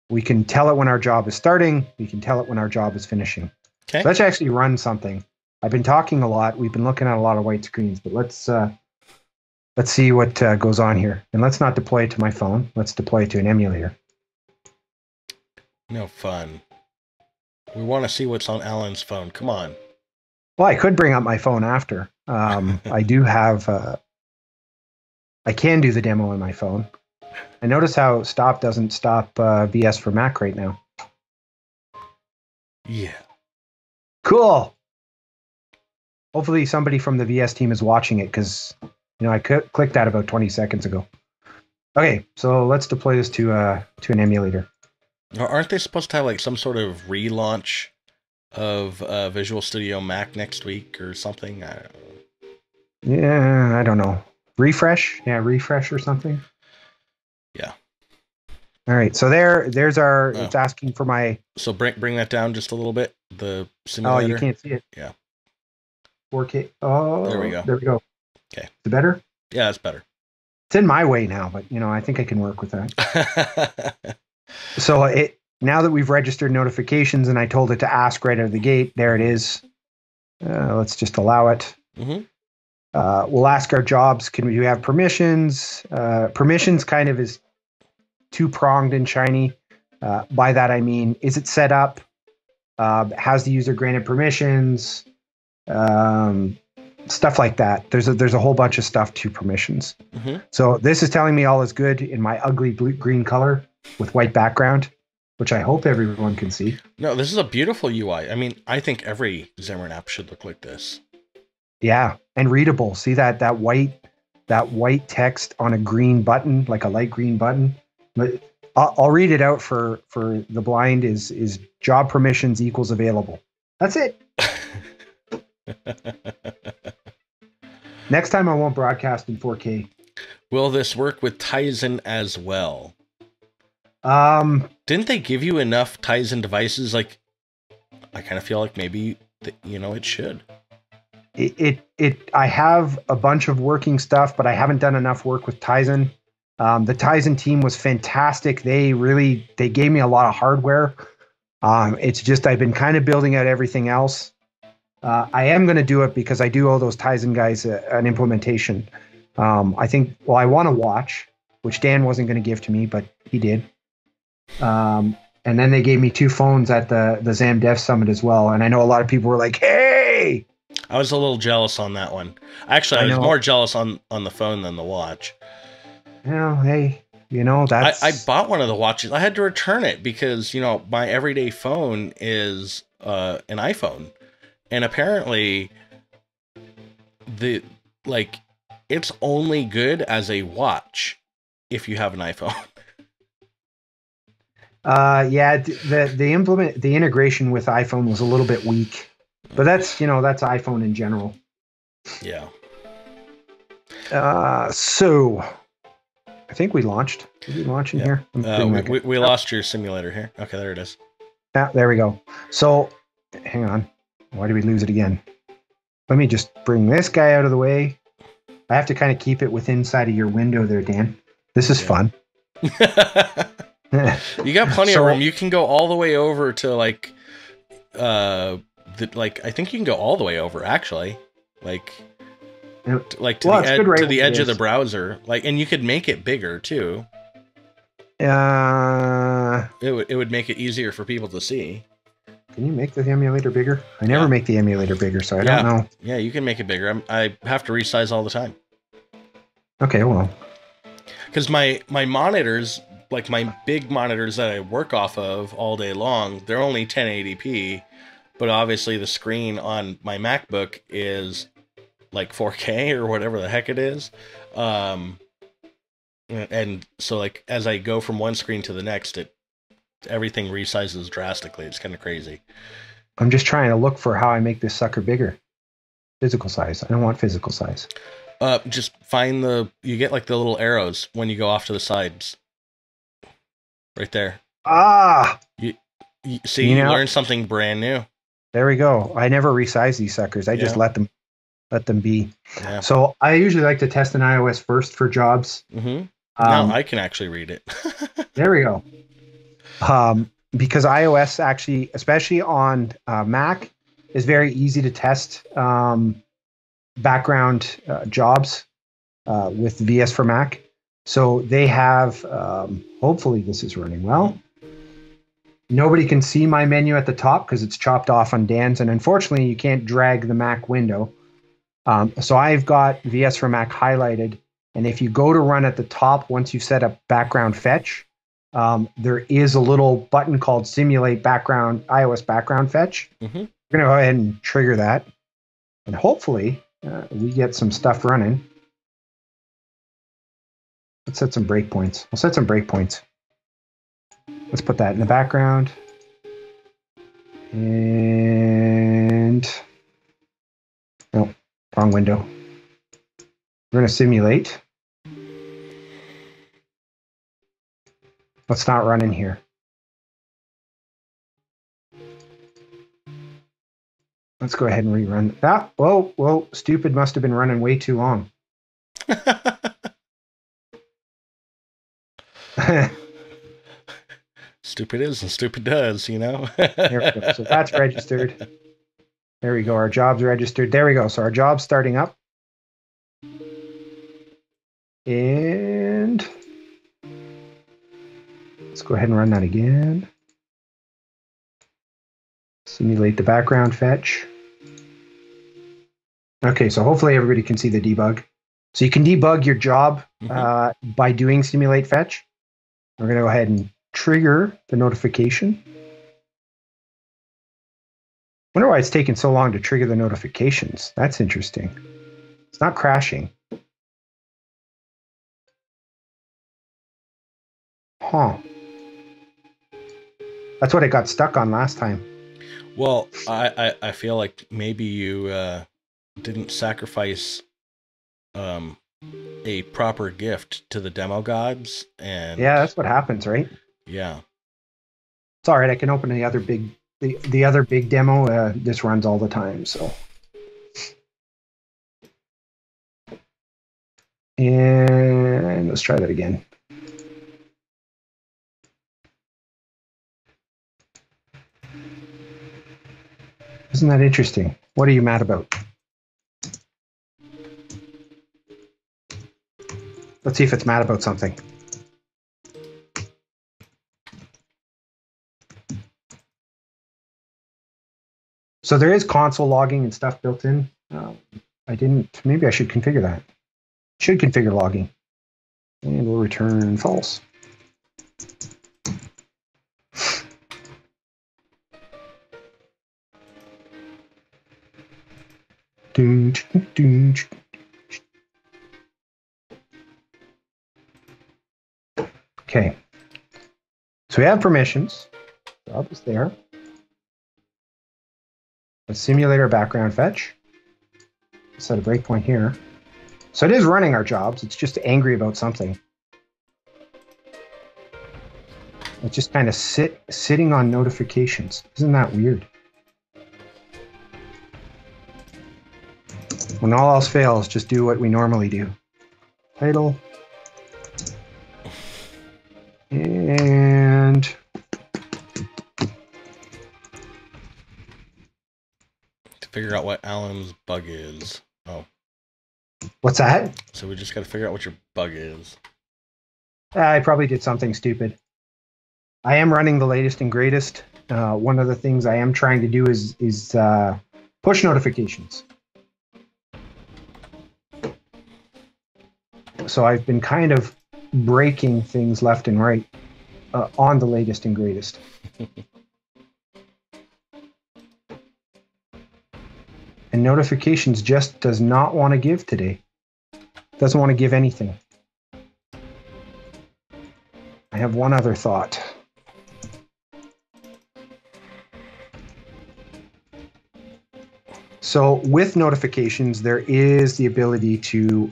We can tell it when our job is starting. We can tell it when our job is finishing. Okay. So let's actually run something. I've been talking a lot. We've been looking at a lot of white screens, but let's see what goes on here. And let's not deploy it to my phone. Let's deploy it to an emulator. No fun. We want to see what's on Alan's phone. Come on. Well, I could bring up my phone after. I do have... I can do the demo on my phone. I notice how stop doesn't stop VS for Mac right now. Yeah. Cool. Hopefully somebody from the VS team is watching it, because I clicked that about 20 seconds ago. Okay, so let's deploy this to an emulator. Aren't they supposed to have like some sort of relaunch of Visual Studio Mac next week or something? Yeah, I don't know. Refresh? Yeah, refresh or something. Yeah. All right, so there's our. Oh. It's asking for my. So bring that down just a little bit. The simulator. Oh, you can't see it. Yeah. 4K. Oh, there we go. There we go. Okay. Is it better? Yeah, it's better. It's in my way now, but I think I can work with that. So now that we've registered notifications and I told it to ask right out of the gate, there it is. Let's just allow it. We'll ask our jobs. Can we have permissions? Permissions kind of is two-pronged in Shiny. By that I mean, is it set up? Has the user granted permissions? Stuff like that. There's a whole bunch of stuff to permissions. So this is telling me all is good in my ugly green color with white background, which I hope everyone can see. No, this is a beautiful UI. I mean, I think every Xamarin app should look like this. Yeah, and readable. See that white text on a green button, like a light green button. But I'll read it out for the blind. Is job permissions equals available. That's it. Next time I won't broadcast in 4K. Will this work with Tizen as well? Didn't they give you enough Tizen devices? Like, I kind of feel like maybe it should. I have a bunch of working stuff, but I haven't done enough work with Tizen. The Tizen team was fantastic. They gave me a lot of hardware. It's just I've been kind of building out everything else. I am going to do it because I do owe those Tizen guys an implementation. I want to watch, which Dan wasn't going to give to me, but he did. And then they gave me 2 phones at the XAM Dev Summit as well. And I know a lot of people were like, hey! I was a little jealous on that one. Actually, I was more jealous on the phone than the watch. Hey, that's... I bought one of the watches. I had to return it because, my everyday phone is an iPhone. And apparently, it's only good as a watch if you have an iPhone. Yeah, the integration with iPhone was a little bit weak, but that's iPhone in general. Yeah. So I think we launched. Did we launch in here? We lost your simulator here. Okay, there it is. Yeah, there we go. So hang on. Why did we lose it again? Let me just bring this guy out of the way. I have to kind of keep it within inside of your window there, Dan. This is fun. You got plenty of room. You can go all the way over to like I think you can go all the way over actually. To the edge of the browser. And you could make it bigger too. It would make it easier for people to see. Can you make the emulator bigger? I never make the emulator bigger, so I don't know. Yeah, you can make it bigger. I have to resize all the time. Okay, well. Because my monitors, like my big monitors that I work off of all day long, they're only 1080p, but obviously the screen on my MacBook is like 4K or whatever the heck it is. And so like as I go from one screen to the next, everything resizes drastically. It's kind of crazy. I'm just trying to look for how I make this sucker bigger. Physical size. I don't want physical size. Just find you get like the little arrows when you go off to the sides. Right there. You learn something brand new. There we go. I never resize these suckers. I just let them be. Yeah. So I usually like to test an iOS first for jobs. Mm-hmm. Now I can actually read it. There we go. Because iOS actually, especially on Mac, is very easy to test background jobs with VS for Mac. So they have, hopefully this is running well. Nobody can see my menu at the top because it's chopped off on Dan's, and unfortunately you can't drag the Mac window. So I've got VS for Mac highlighted, and if you go to run at the top, once you've set up background fetch, there is a little button called Simulate iOS Background Fetch. Mm-hmm. We're going to go ahead and trigger that, and hopefully we get some stuff running. Let's set some breakpoints. We'll set some breakpoints. Let's put that in the background. And no, wrong window. We're going to simulate. Let's not run in here. Let's go ahead and rerun. Whoa, stupid must have been running way too long. Stupid is and stupid does, you know? There we go. So that's registered. There we go. Our job's registered. There we go. So our job's starting up. And let's go ahead and run that again. Simulate the background fetch. Okay, so hopefully everybody can see the debug. So you can debug your job by doing simulate fetch. We're going to go ahead and trigger the notification. Wonder why it's taking so long to trigger the notifications. That's interesting. It's not crashing. Huh. That's what it got stuck on last time. Well, I feel like maybe you didn't sacrifice a proper gift to the demo gods, and yeah, that's what happens, right? Yeah. It's all right. I can open the other big demo. This runs all the time, so. And let's try that again. Isn't that interesting? What are you mad about? Let's see if it's mad about something. So there is console logging and stuff built in. Maybe I should configure that. Should configure logging. And we'll return false. Okay. So we have permissions. Job is there. A simulator background fetch. Set a breakpoint here. So it is running our jobs. It's just angry about something. It's just kind of sitting on notifications. Isn't that weird? When all else fails, just do what we normally do. Title. And to figure out what Allan's bug is. Oh. What's that? So we just got to figure out what your bug is. I probably did something stupid. I am running the latest and greatest. One of the things I am trying to do is push notifications. So I've been kind of breaking things left and right on the latest and greatest. And notifications just does not want to give today. Doesn't want to give anything. I have one other thought. So with notifications, there is the ability to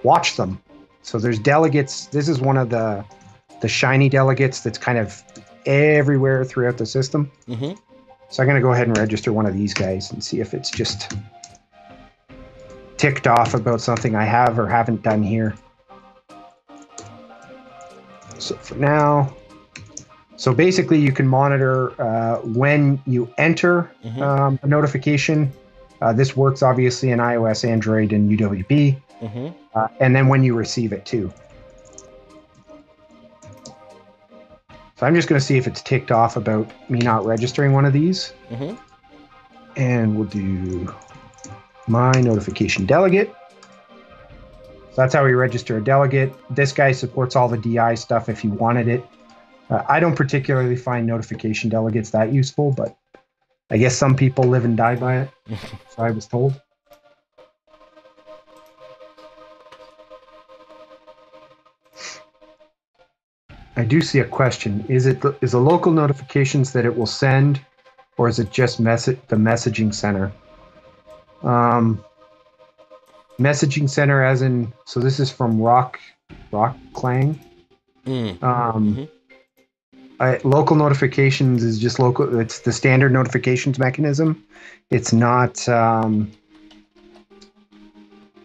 watch them. So there's delegates. This is one of the Shiny delegates that's kind of everywhere throughout the system. Mm-hmm. So I'm going to go ahead and register one of these guys and see if it's just ticked off about something I have or haven't done here. So for now, so basically you can monitor when you enter a notification. This works obviously in iOS, Android, and UWP. And then when you receive it too. So I'm just going to see if it's ticked off about me not registering one of these. And we'll do my notification delegate. So that's how we register a delegate. This guy supports all the DI stuff if you wanted it. I don't particularly find notification delegates that useful, but I guess some people live and die by it. So I was told. I do see a question. Is the local notifications that it will send, or is it just the messaging center? Messaging center, as in, so this is from Rock Clang. Local notifications is just local. It's the standard notifications mechanism. It's not.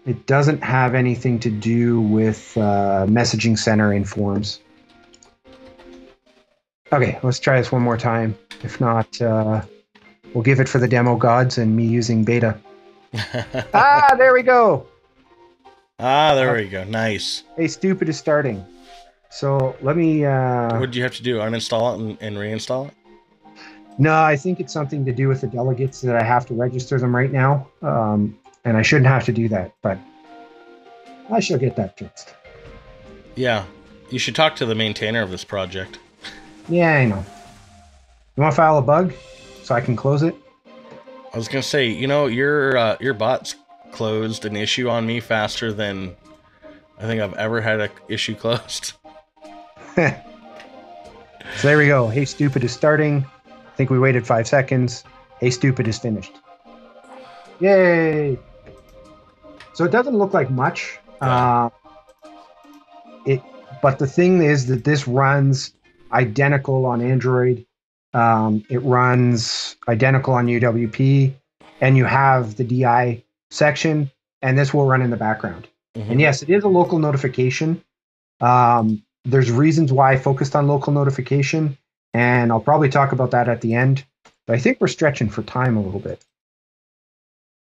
It doesn't have anything to do with messaging center in Forms. Okay, let's try this one more time. If not, we'll give it for the demo gods and me using beta. There we go. There we go. Nice. Hey, stupid is starting. So let me... what did you have to do? Uninstall it and reinstall it? No, I think it's something to do with the delegates that I have to register them right now. And I shouldn't have to do that, but I shall get that fixed. Yeah. You should talk to the maintainer of this project. Yeah, I know. You want to file a bug so I can close it? I was going to say, your bot's closed an issue on me faster than I think I've ever had an issue closed. So there we go. Hey, stupid is starting. I think we waited 5 seconds. Hey, stupid is finished. Yay! So it doesn't look like much. But the thing is that this runs identical on Android. It runs identical on UWP, and you have the DI section, and this will run in the background. And yes, it is a local notification. There's reasons why I focused on local notification, and I'll probably talk about that at the end. But I think we're stretching for time a little bit.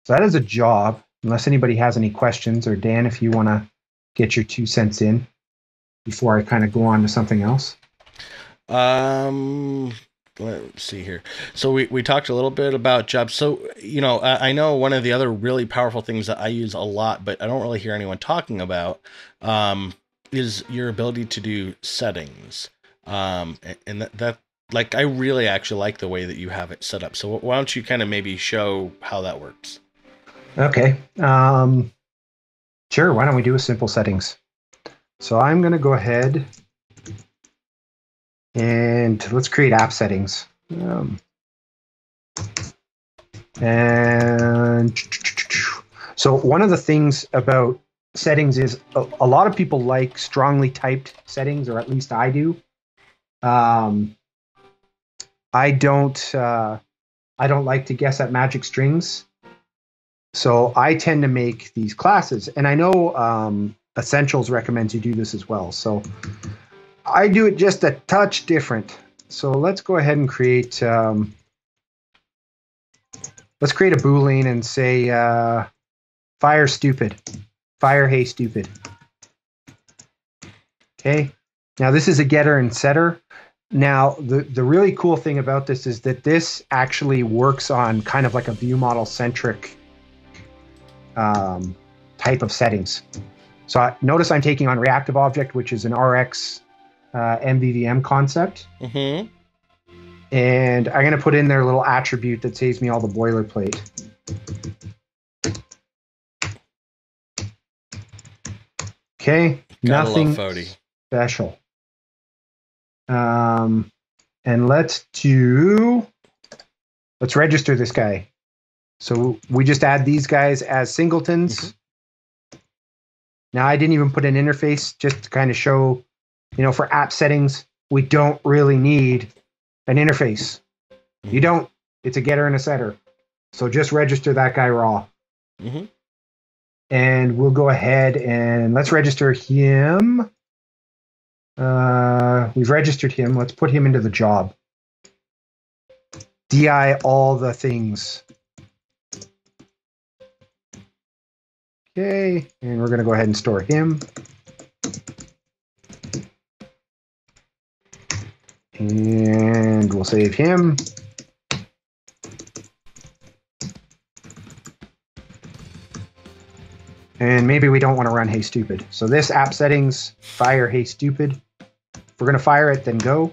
So that is a job, unless anybody has any questions, or Dan, if you want to get your 2 cents in before I kind of go on to something else. Let's see here. So we talked a little bit about jobs. So, I know one of the other really powerful things that I use a lot, but I don't really hear anyone talking about, is your ability to do settings. And that like, I really actually like the way that you have it set up. So why don't you kind of maybe show how that works? Okay. Sure. Why don't we do a simple settings? So I'm going to go ahead And let's create app settings. And so one of the things about settings is a lot of people like strongly typed settings, or at least I do. I don't like to guess at magic strings. So I tend to make these classes, and I know Essentials recommends you do this as well. So I do it just a touch different. So let's go ahead and create. Let's create a Boolean and say fire stupid, fire hey stupid. Okay. Now this is a getter and setter. Now the really cool thing about this is that this actually works on kind of like a view model centric type of settings. So notice I'm taking on reactive object, which is an RX MVVM concept. Mm-hmm. And I'm going to put in their little attribute that saves me all the boilerplate. Okay, nothing special. And let's register this guy. So we just add these guys as singletons. Mm-hmm. Now I didn't even put an interface just to kind of show, for app settings, we don't really need an interface. You don't. It's a getter and a setter. So just register that guy raw. Mm-hmm. And we'll go ahead and let's register him. We've registered him. Let's put him into the job. DI all the things. Okay, and we're going to go ahead and store him. And we'll save him. And maybe we don't want to run Hey Stupid. So this app settings, fire Hey Stupid. If we're going to fire it, then go.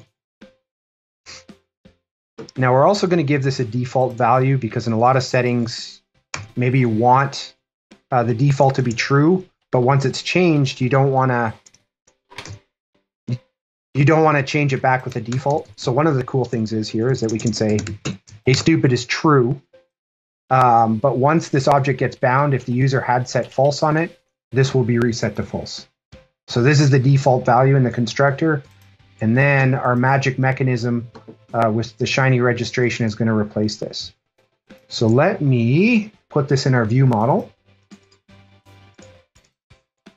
Now we're also going to give this a default value because in a lot of settings, maybe you want the default to be true, but once it's changed, you don't want to change it back with a default. So one of the cool things is that we can say, Hey Stupid is true. But once this object gets bound, if the user had set false on it, this will be reset to false. So this is the default value in the constructor. And then our magic mechanism with the Shiny registration is going to replace this. So let me put this in our view model.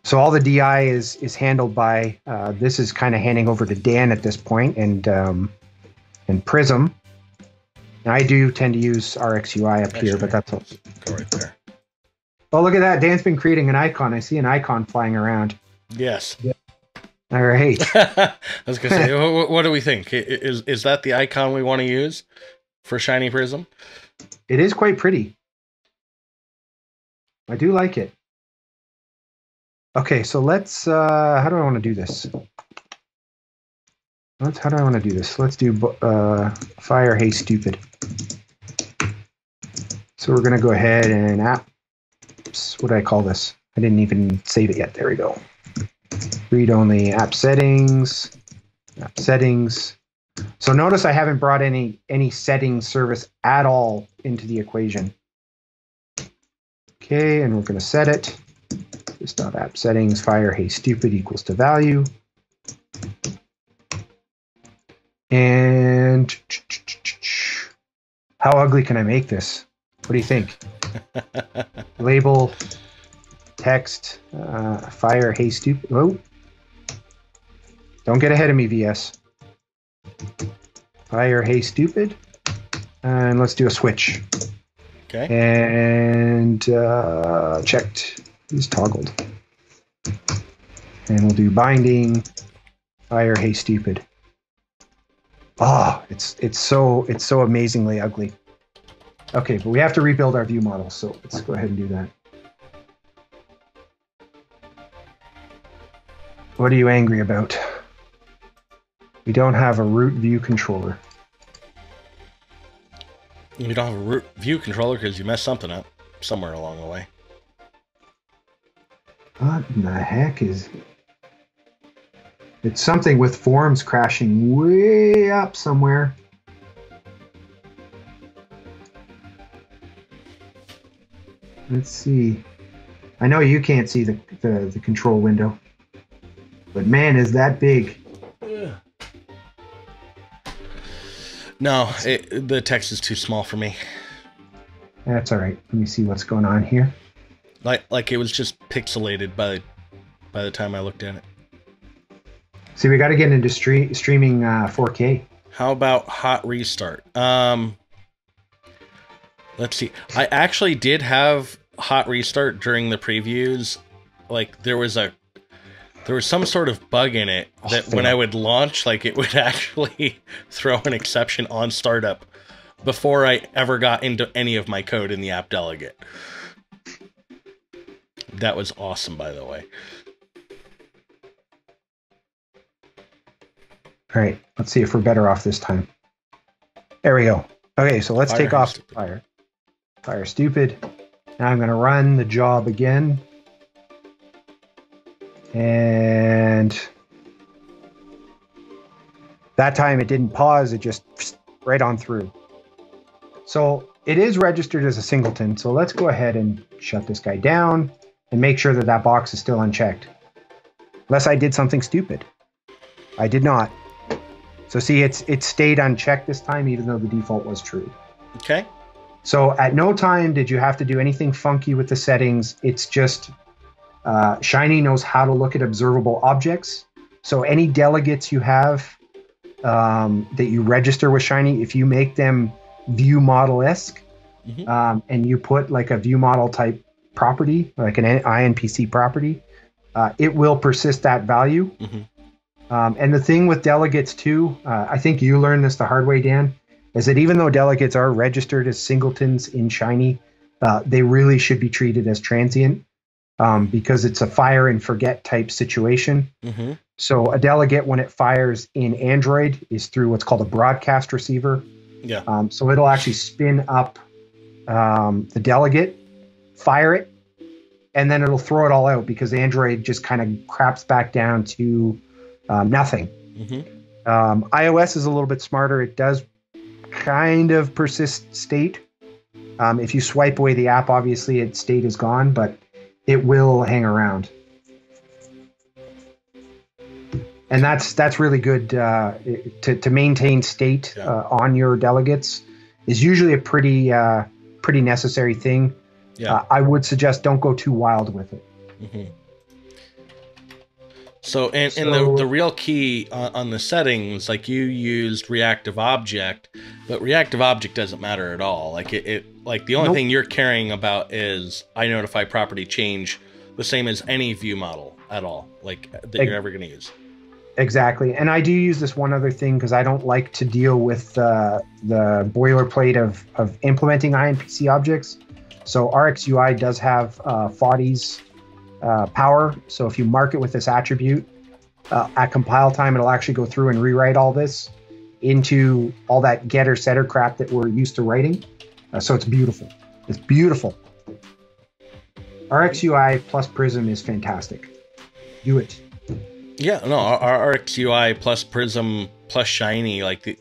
So all the DI is handled by, this is kind of handing over to Dan at this point, and Prism. And I do tend to use RxUI up here, but that's all. Go right there. Oh, look at that. Dan's been creating an icon. I see an icon flying around. Yes. Yeah. All right. I was going to say, what do we think? Is that the icon we want to use for Shiny Prism? It is quite pretty. I do like it. Okay, so let's, how do I want to do this? How do I want to do this? Let's do fire Hey Stupid. So we're going to go ahead and apps. What do I call this? I didn't even save it yet. There we go. Read only app settings. App settings. So notice I haven't brought any settings service at all into the equation. Okay, and we're going to set it. This.app settings fire Hey Stupid equals to value. And how ugly can I make this? What do you think? Label, text, fire Hey Stupid. Oh, don't get ahead of me, VS. Fire Hey Stupid. And let's do a switch. Okay. And checked is toggled. And we'll do binding, fire Hey Stupid. Oh, it's so amazingly ugly. Okay, but we have to rebuild our view model, so let's go ahead and do that. What are you angry about? We don't have a root view controller. You don't have a root view controller because you messed something up somewhere along the way. What in the heck is... It's something with forms crashing way up somewhere. Let's see. I know you can't see the control window, but man, is that big. No, the text is too small for me. That's all right. Let me see what's going on here. Like it was just pixelated by the time I looked at it. See, we got to get into streaming 4K. How about hot restart? Let's see. I actually did have hot restart during the previews. Like there was some sort of bug in it that when I would launch, like it would actually throw an exception on startup before I ever got into any of my code in the app delegate. That was awesome, by the way. All right, let's see if we're better off this time. There we go. Okay, so let's take off fire. Fire stupid. Now I'm going to run the job again. And that time it didn't pause, it just right on through. So it is registered as a singleton. So let's go ahead and shut this guy down and make sure that that box is still unchecked. Unless I did something stupid. I did not. So see, it stayed unchecked this time, even though the default was true. Okay. So at no time did you have to do anything funky with the settings. It's just Shinee knows how to look at observable objects. So any delegates you have that you register with Shinee, if you make them view model-esque, and you put like a view model type property, like an INPC property, it will persist that value. And the thing with delegates too, I think you learned this the hard way, Dan, is that even though delegates are registered as singletons in Shinee, they really should be treated as transient because it's a fire and forget type situation. So a delegate, when it fires in Android, is through what's called a broadcast receiver. Yeah. So it'll actually spin up the delegate, fire it, and then it'll throw it all out because Android just kind of craps back down to nothing. iOS is a little bit smarter. It does kind of persist state. If you swipe away the app, obviously its state is gone, but it will hang around. And that's really good to maintain state on your delegates is usually a pretty necessary thing. I would suggest don't go too wild with it. So the real key on the settings, like you used reactive object, but reactive object doesn't matter at all. Like like the only thing you're caring about is iNotify property change, the same as any view model at all, like that you're ever going to use. Exactly. And I do use this one other thing because I don't like to deal with the boilerplate of implementing INPC objects. So RxUI does have FODI's power. So if you mark it with this attribute, at compile time, it'll actually go through and rewrite all this into all that getter setter crap that we're used to writing. So it's beautiful. It's beautiful. RxUI plus Prism is fantastic. Do it. Yeah, no, our RxUI plus Prism plus Shinee, like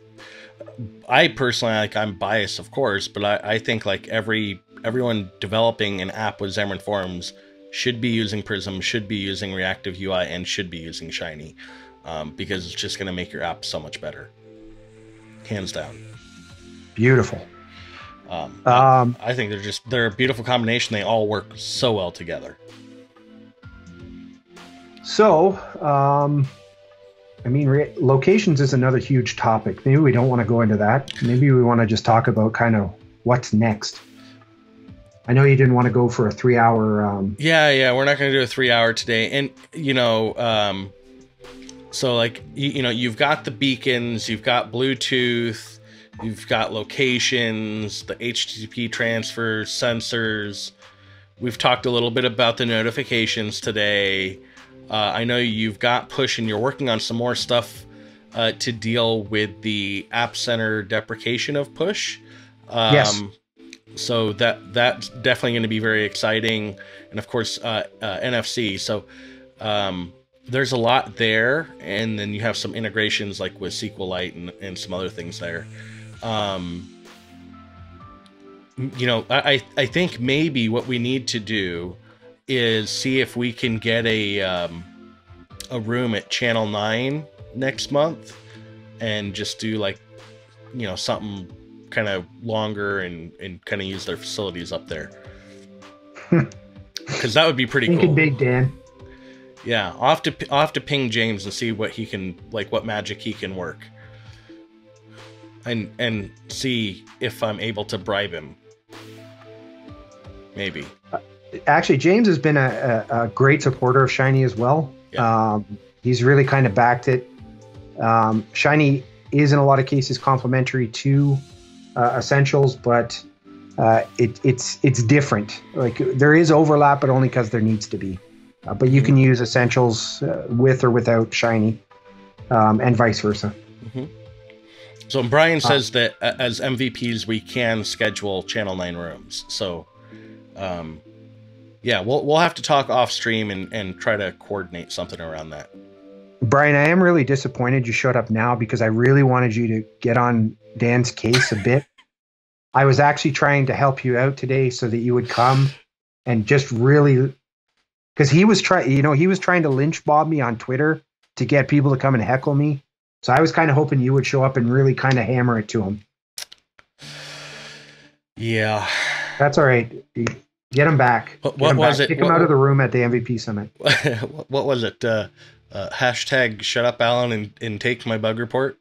I personally, like, I'm biased, of course, but I think like everyone developing an app with Xamarin Forms should be using Prism, should be using Reactive UI, and should be using Shinee, because it's just going to make your app so much better, hands down. Beautiful. I think they're a beautiful combination. They all work so well together. So, I mean, locations is another huge topic. Maybe we don't want to go into that. Maybe we want to just talk about kind of what's next. I know you didn't want to go for a 3-hour. Yeah, we're not going to do a 3-hour today. And, so like, you've got the beacons, you've got Bluetooth, you've got locations, the HTTP transfer, sensors. We've talked a little bit about the notifications today. I know you've got push and you're working on some more stuff to deal with the App Center deprecation of push. Yes. So that's definitely going to be very exciting. And of course, NFC. So there's a lot there, and then you have some integrations like with SQLite and some other things there. You know, I think maybe what we need to do is see if we can get a room at Channel 9 next month and just do like, you know, something kind of longer and kind of use their facilities up there. Because that would be pretty cool. Thinking big, Dan. Yeah, I'll have to ping James and see what he can, like, what magic he can work, and see if I'm able to bribe him. Maybe. Actually, James has been a great supporter of Shiny as well. Yeah. He's really kind of backed it. Shiny is in a lot of cases complementary to Essentials, but it's different. Like, there is overlap, but only because there needs to be. But you can use Essentials with or without Shiny, and vice versa. Mm-hmm. So Brian says that as MVPs we can schedule Channel 9 rooms. So yeah, we'll have to talk off stream and try to coordinate something around that. Brian, I am really disappointed you showed up now, because I really wanted you to get on Dan's case a bit. I was actually trying to help you out today so that you would come and just really, because he was trying to lynch mob me on Twitter to get people to come and heckle me. So I was kind of hoping you would show up and really kind of hammer it to him. Yeah. That's all right. Get him back. What was it? Kick him out of the room at the MVP summit. What was it? Hashtag shut up, Allan, and take my bug report.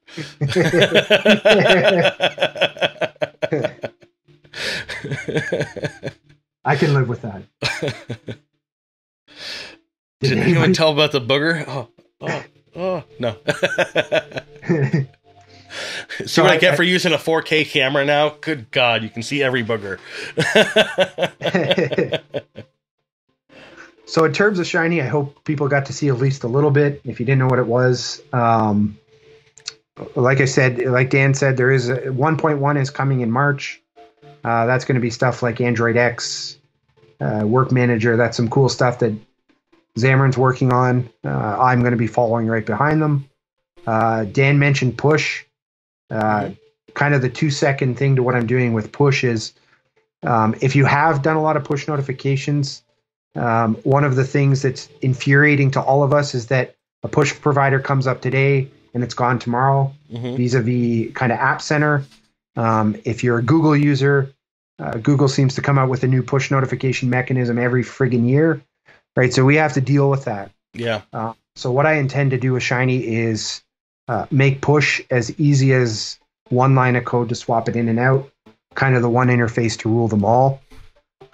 I can live with that. Did anyone tell about the booger? Oh, no. See what I get for using a 4K camera now? Good God, you can see every booger. So in terms of Shiny, I hope people got to see at least a little bit. If you didn't know what it was, like I said, like Dan said, there is 1.1 is coming in March. That's going to be stuff like Android X, Work Manager. That's some cool stuff that Xamarin's working on. I'm going to be following right behind them. Dan mentioned push. Kind of the 2-second thing to what I'm doing with push is, if you have done a lot of push notifications, one of the things that's infuriating to all of us is that a push provider comes up today and it's gone tomorrow, vis-a-vis kind of App Center. If you're a Google user, Google seems to come out with a new push notification mechanism every friggin' year, right? So we have to deal with that. Yeah. So what I intend to do with Shiny is make push as easy as one line of code to swap it in and out, kind of the one interface to rule them all.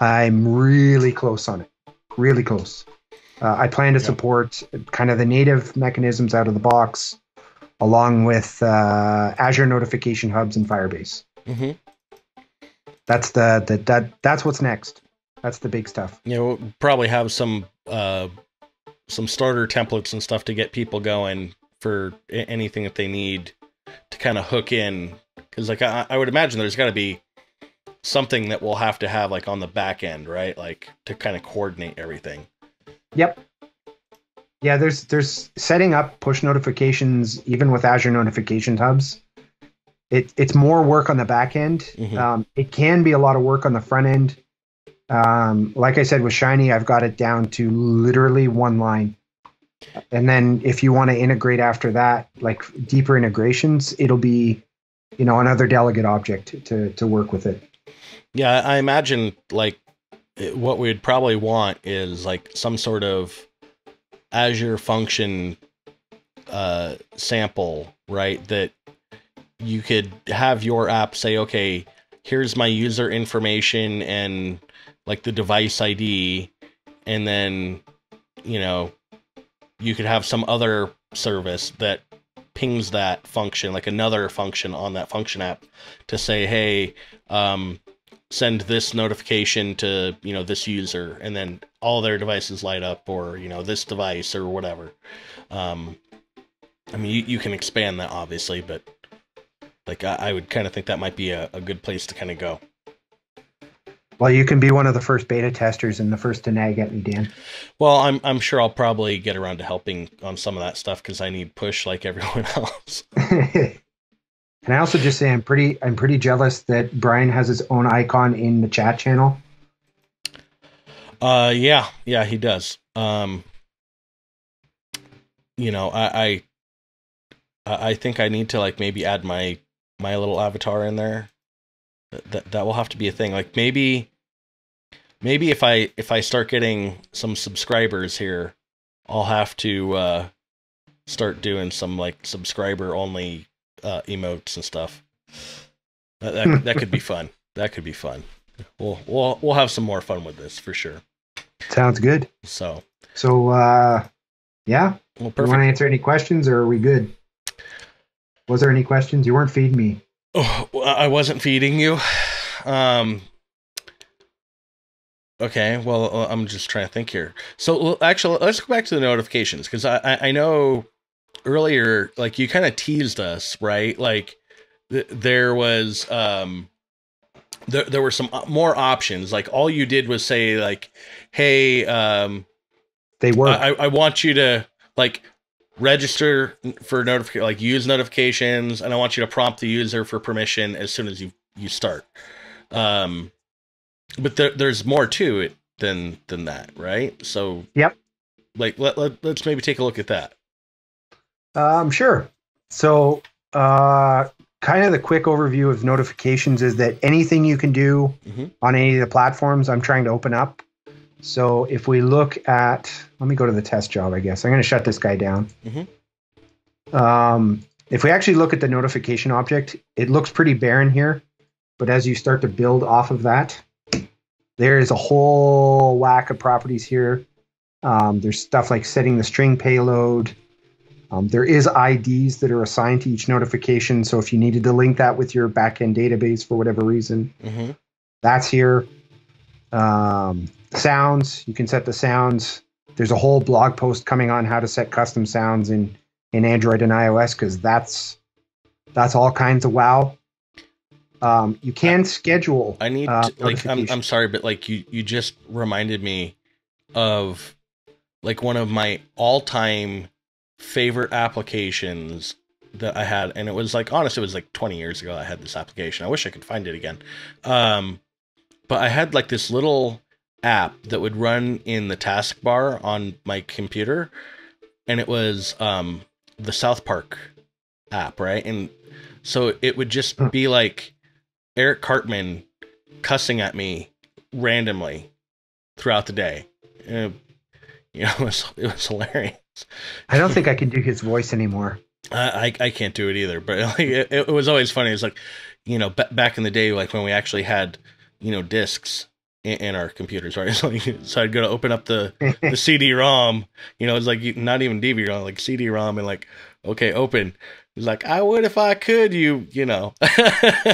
I'm really close on it. Really close. I plan to support kind of the native mechanisms out of the box, along with Azure notification hubs and Firebase. That's that's what's next. That's the big stuff. Yeah, we'll probably have some starter templates and stuff to get people going for anything that they need to kind of hook in. Because like I would imagine there's got to be something that we'll have to have like on the back end, right? Like to kind of coordinate everything. Yep. Yeah, there's setting up push notifications even with Azure notification hubs. It's more work on the back end. It can be a lot of work on the front end. Like I said with Shiny, I've got it down to literally one line. And then if you want to integrate after that, like deeper integrations, it'll be, another delegate object to work with it. Yeah, I imagine like what we'd probably want is like some sort of Azure function sample, right? That you could have your app say, okay, here's my user information and like the device ID, and then, you could have some other service that pings that function, like another function on that function app to say, hey, send this notification to, this user, and then all their devices light up, or, this device or whatever. I mean, you can expand that obviously, but like I would kind of think that might be a good place to kind of go. Well, you can be one of the first beta testers and the first to nag at me, Dan. Well, I'm sure I'll probably get around to helping on some of that stuff because I need push like everyone else. Can I also just say I'm pretty jealous that Brian has his own icon in the chat channel. Yeah, he does. I think I need to like maybe add my little avatar in there. That will have to be a thing. Like maybe if I start getting some subscribers here, I'll have to start doing some like subscriber only emotes and stuff. That could be fun. That could be fun. We'll have some more fun with this for sure. Sounds good. So yeah. Well, perfect. You want to answer any questions, or are we good? Was there any questions? You weren't feeding me. Oh, I wasn't feeding you. Okay, well, I'm just trying to think here. So, actually, let's go back to the notifications, because I know earlier, like, you kind of teased us, right? Like, there was, there were some more options. Like, all you did was say, like, hey, they work. I want you to, like, register for notification, like, use notifications, and I want you to prompt the user for permission as soon as you start. But there's more to it than that, right? So, yep. Like, let's maybe take a look at that. Sure. So, kind of the quick overview of notifications is that anything you can do on any of the platforms, I'm trying to open up. So if we look at, let me go to the test job, I guess. I'm going to shut this guy down. If we actually look at the notification object, it looks pretty barren here. But as you start to build off of that, there is a whole whack of properties here. There's stuff like setting the string payload. There is IDs that are assigned to each notification. So if you needed to link that with your backend database for whatever reason, that's here. Sounds, you can set the sounds. There's a whole blog post coming on how to set custom sounds in Android and iOS, because that's all kinds of wow. You can schedule. I need to, like, I'm sorry, but like you just reminded me of like one of my all-time favorite applications that I had, and it was like, honestly, it was like 20 years ago I had this application. I wish I could find it again. But I had like this little app that would run in the taskbar on my computer, and it was the South Park app, right? And so it would just be like Eric Cartman cussing at me randomly throughout the day. And, you know, it was hilarious. I don't think I can do his voice anymore. I can't do it either, but like, it was always funny. It was like, you know, back in the day, like when we actually had, you know, discs in our computers, right? So I'd go to open up the CD-ROM, you know, it's like not even DVD-ROM, like CD-ROM, and like, okay, open. He's like, I would if I could, you know. I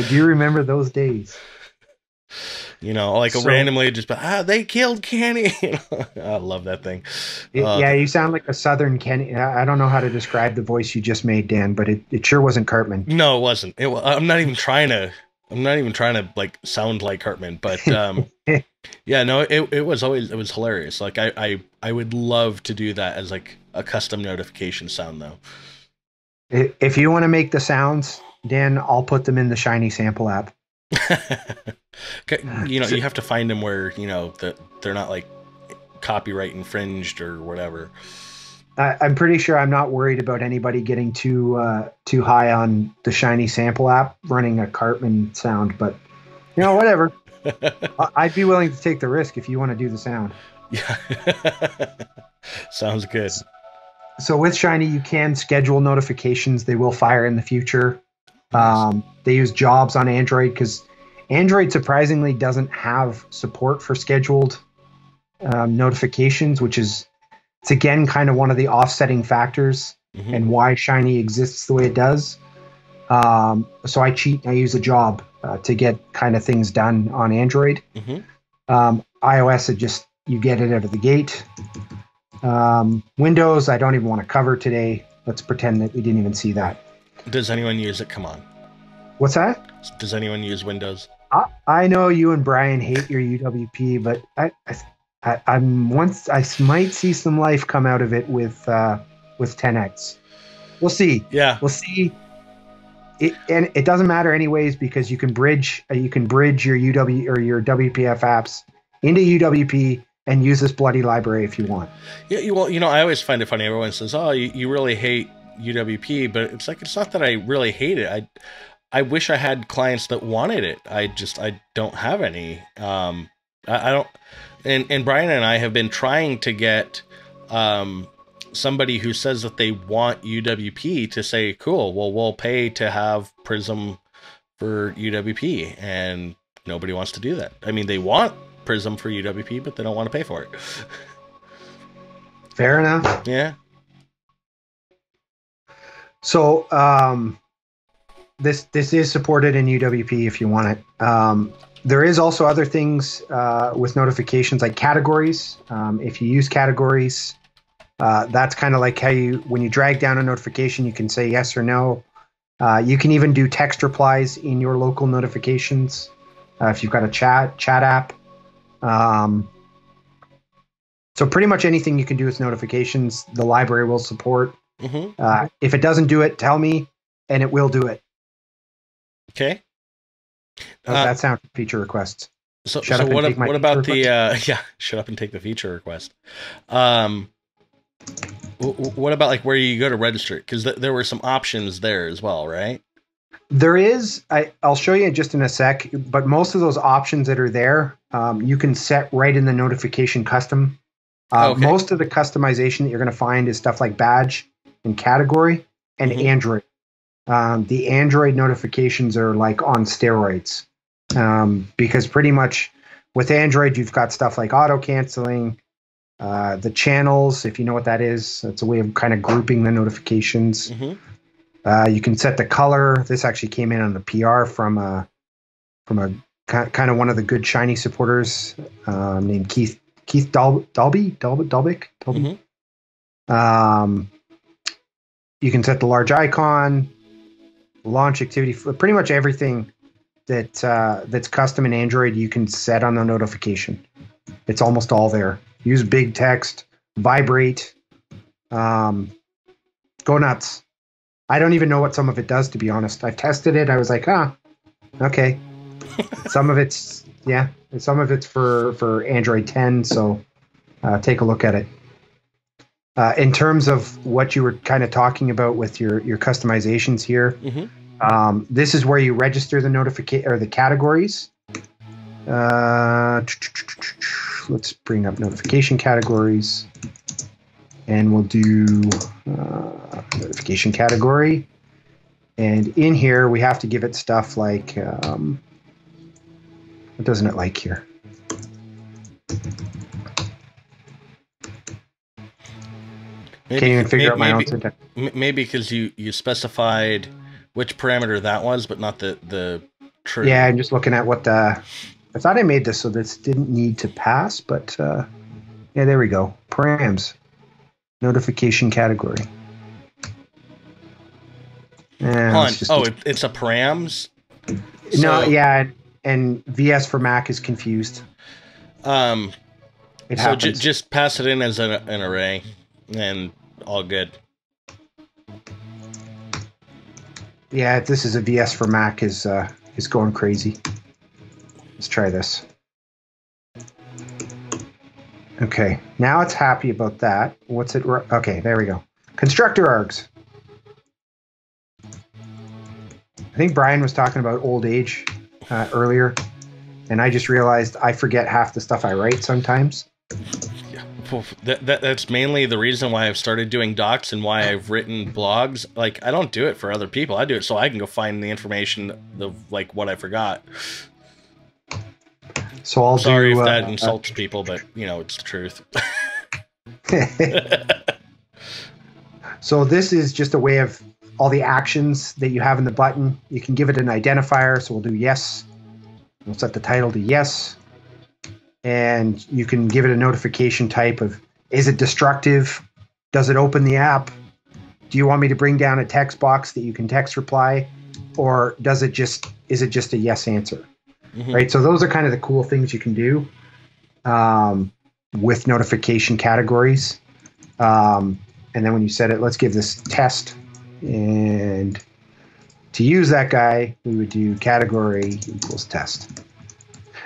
do remember those days. You know, like randomly just, they killed Kenny. I love that thing. Yeah, you sound like a Southern Kenny. I don't know how to describe the voice you just made, Dan, but it sure wasn't Cartman. No, it wasn't. I'm not even trying to like sound like Cartman, but yeah, no, it was hilarious. Like I would love to do that as like a custom notification sound though. If you want to make the sounds, Dan, I'll put them in the Shiny sample app. You know, you have to find them where, you know, that they're not like copyright infringed or whatever. I'm pretty sure I'm not worried about anybody getting too high on the Shiny sample app running a Cartman sound, but you know, whatever. I'd be willing to take the risk if you want to do the sound. Yeah. Sounds good. So with Shiny, you can schedule notifications. They will fire in the future. Nice. They use jobs on Android because Android surprisingly doesn't have support for scheduled notifications, which is, it's again kind of one of the offsetting factors and why Shiny exists the way it does. So I cheat. I use a job to get kind of things done on Android. iOS, you get it out of the gate. Windows, I don't even want to cover today. Let's pretend that we didn't even see that. Does anyone use it? Come on. What's that? Does anyone use Windows? I know you and Brian hate your UWP, but I might see some life come out of it with 10x. We'll see. Yeah, we'll see. And it doesn't matter anyways because you can bridge your UW or your WPF apps into UWP and use this bloody library if you want. Yeah, well, I always find it funny. Everyone says, "Oh, you really hate UWP," but it's like it's not that I really hate it. I wish I had clients that wanted it. I don't have any. I don't. And Brian and I have been trying to get somebody who says that they want UWP to say, cool, well, we'll pay to have Prism for UWP, and nobody wants to do that. I mean, they want Prism for UWP, but they don't want to pay for it. Fair enough. Yeah. So this is supported in UWP if you want it. There is also other things with notifications like categories. If you use categories, that's kind of like how when you drag down a notification, you can say yes or no. You can even do text replies in your local notifications if you've got a chat app. So pretty much anything you can do with notifications, the library will support. Mm-hmm. If it doesn't do it, tell me, and it will do it. Okay. How's that sound for feature requests? So what about the shut up and take the feature request? What about like where you go to register it? Because there were some options there as well, right? There is. I'll show you just in a sec. But most of those options that are there, you can set right in the notification custom. Okay. Most of the customization that you're going to find is stuff like badge and category and Android. The Android notifications are like on steroids because pretty much with Android, you've got stuff like auto canceling, the channels, if you know what that is. That's a way of kind of grouping the notifications. Mm-hmm. You can set the color. This actually came in on the PR from a kind of one of the good Shiny supporters named Keith Dalby. Mm-hmm. You can set the large icon, launch activity, pretty much everything that's custom in Android. You can set on the notification. It's almost all there. Use big text, vibrate, go nuts. I don't even know what some of it does, to be honest. I've tested it. I was like, okay. Some of it's for Android 10. So take a look at it. In terms of what you were kind of talking about with your customizations here, this is where you register the notification or the categories. Let's bring up notification categories, and we'll do notification category. And in here, we have to give it stuff like what doesn't it like here? Can't even figure out my own syntax. Maybe because you specified which parameter that was, but not the true. Yeah, I'm just looking at what the... I thought I made this so this didn't need to pass, but yeah, there we go. Params. Notification category. It's a params? No, yeah, and VS for Mac is confused. It happens. So just pass it in as an array, and all good. Yeah, this is a VS for Mac is going crazy. Let's try this. Okay, now it's happy about that. What's it? Okay, there we go. Constructor args. I think Brian was talking about old age earlier, and I just realized I forget half the stuff I write sometimes. Well, that's mainly the reason why I've started doing docs and why I've written blogs. Like, I don't do it for other people. I do it so I can go find the information of like what I forgot. So Sorry if that insults people, but it's the truth. So this is just a way of all the actions that you have in the button. You can give it an identifier. So we'll do yes. We'll set the title to yes. And you can give it a notification type of, is it destructive? Does it open the app? Do you want me to bring down a text box that you can text reply? or is it just a yes answer? Mm-hmm. Right. So those are kind of the cool things you can do with notification categories. And then when you set it, let's give this test. And to use that guy, we would do category equals test.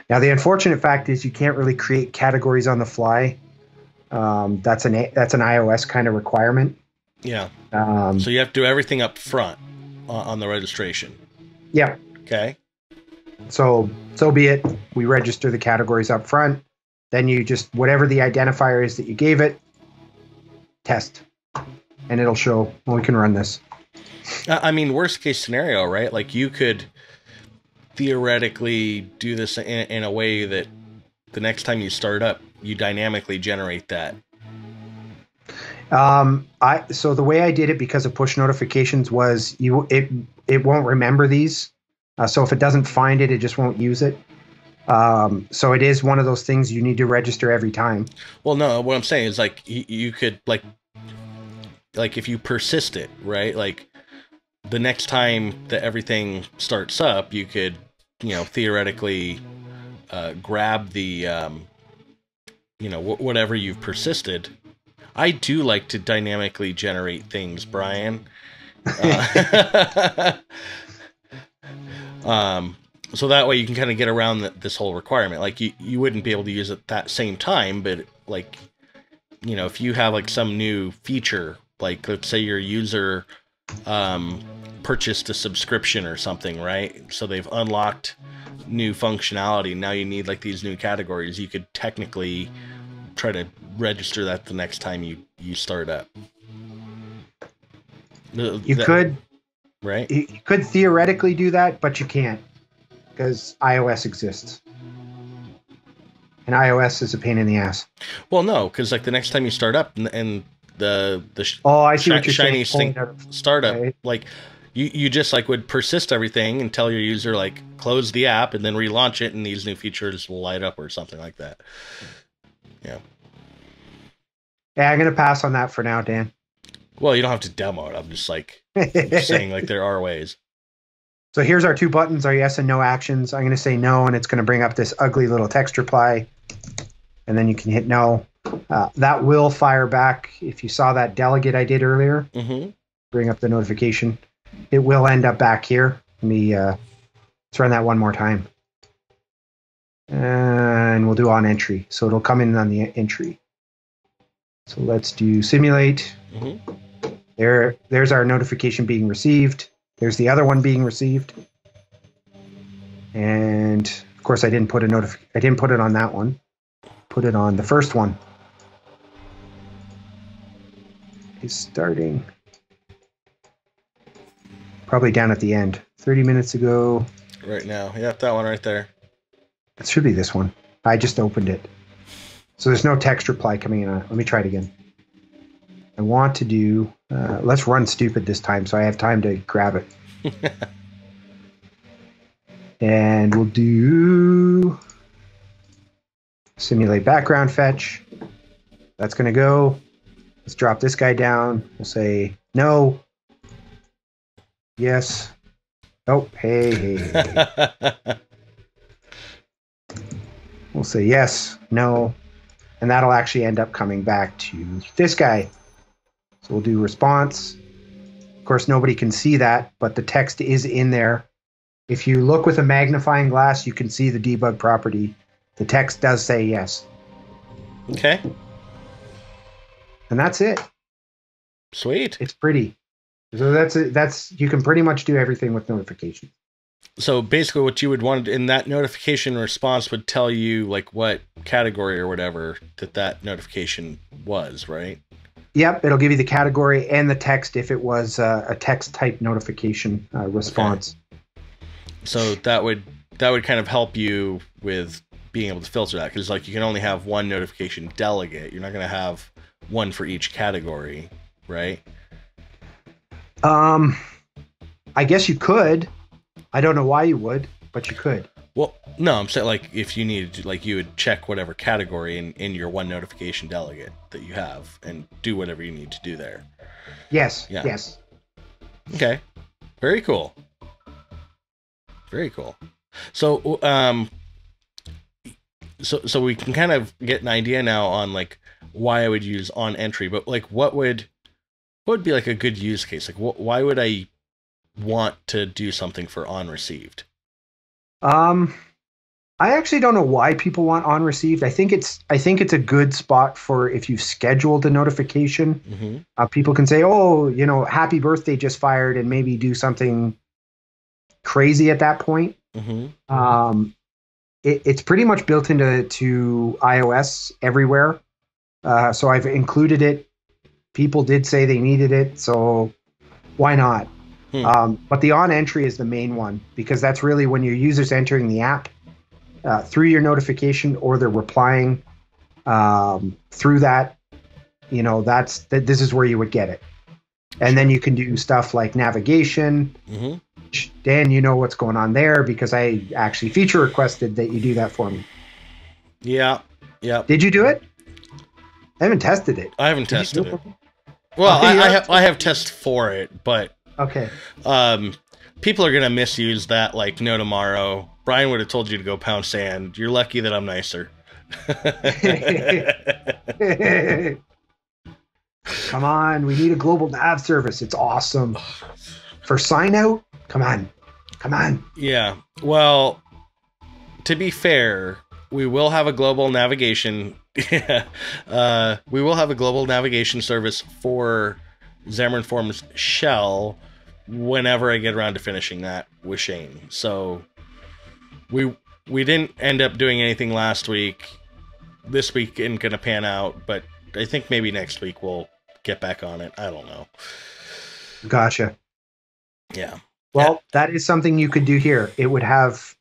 Now, the unfortunate fact is you can't really create categories on the fly. That's an iOS kind of requirement. Yeah. So you have to do everything up front on the registration. Yeah. Okay. So be it. We register the categories up front. Then you just, whatever the identifier is that you gave it, test. And it'll show, well, we can run this. I mean, worst case scenario, right? Like you could theoretically do this in a way that the next time you start up, you dynamically generate that. So the way I did it because of push notifications was it won't remember these. So if it doesn't find it, it just won't use it. So it is one of those things you need to register every time. Well, no, what I'm saying is like you could like if you persist it, right? Like the next time that everything starts up, you could, theoretically grab the, whatever you've persisted. I do like to dynamically generate things, Brian. So that way you can kind of get around this whole requirement. Like you wouldn't be able to use it that same time, but like, if you have like some new feature, like let's say your user purchased a subscription or something, right? So they've unlocked new functionality. Now you need like these new categories. You could technically try to register that the next time you start up. You could, right? You could theoretically do that, but you can't because iOS exists. And iOS is a pain in the ass. Well, no, because like the next time you start up and the I see what you're Shiny saying. startup, right. like you just like would persist everything and tell your user like close the app and then relaunch it and these new features will light up or something like that. Yeah. Yeah, I'm gonna pass on that for now, Dan. Well, you don't have to demo it. I'm just saying like there are ways. So here's our two buttons, our yes and no actions. I'm gonna say no, and it's gonna bring up this ugly little text reply, and then you can hit no. That will fire back. If you saw that delegate I did earlier, bring up the notification. It will end up back here. Let me let's run that one more time. And we'll do on entry. So it'll come in on the entry. So let's do simulate. There's our notification being received. There's the other one being received. And of course I didn't put it on that one. Put it on the first one. Is starting. Probably down at the end. 30 minutes ago. Right now. Yeah, that one right there. It should be this one. I just opened it. So there's no text reply coming in on it. Let me try it again. I want to do, let's run stupid this time so I have time to grab it. And we'll do simulate background fetch. That's going to go. Let's drop this guy down. We'll say no. Yes. Oh, hey. We'll say yes, no. And that'll actually end up coming back to this guy. So we'll do response. Of course, nobody can see that, but the text is in there. If you look with a magnifying glass, you can see the debug property. The text does say yes. Okay. And that's it. Sweet. It's pretty. So that's you can pretty much do everything with notifications. So basically what you would want in that notification response would tell you like what category or whatever that notification was, right? Yep, it'll give you the category and the text if it was a text type notification response. Okay. So that would kind of help you with being able to filter that, because like you can only have one notification delegate. You're not going to have one for each category, right? I guess you could. I don't know why you would, but you could. Well, no, I'm saying like if you needed to, like you would check whatever category in your one notification delegate that you have and do whatever you need to do there. Yes. Yeah. Yes. Okay. Very cool. Very cool. So, so we can kind of get an idea now on like why I would use on entry, but like what would be like a good use case? Like why would I want to do something for on received? I actually don't know why people want on received. I think it's a good spot for if you've scheduled a notification. Mm-hmm. People can say, "Oh, you know, happy birthday just fired," and maybe do something crazy at that point. Mm-hmm. It's pretty much built into iOS everywhere. So I've included it. People did say they needed it, so why not? But the on entry is the main one because that's really when your user's entering the app through your notification or they're replying through that. You know, this is where you would get it. And then you can do stuff like navigation. Mm-hmm. Dan, you know what's going on there because I actually feature requested that you do that for me. Yeah. Yeah. Did you do it? I haven't tested it. I haven't tested it. Well, I have tests for it, but okay. People are gonna misuse that like no tomorrow. Brian would have told you to go pound sand. You're lucky that I'm nicer. Come on, we need a global nav service. It's awesome. For sign out, come on. Yeah. Well, to be fair, we will have a global navigation. We will have a global navigation service for xamarin.forms shell whenever I get around to finishing that with Shane. So we didn't end up doing anything last week. This week isn't gonna pan out, but I think maybe next week we'll get back on it. I don't know. Gotcha. Yeah. Well, that is something you could do here. It would have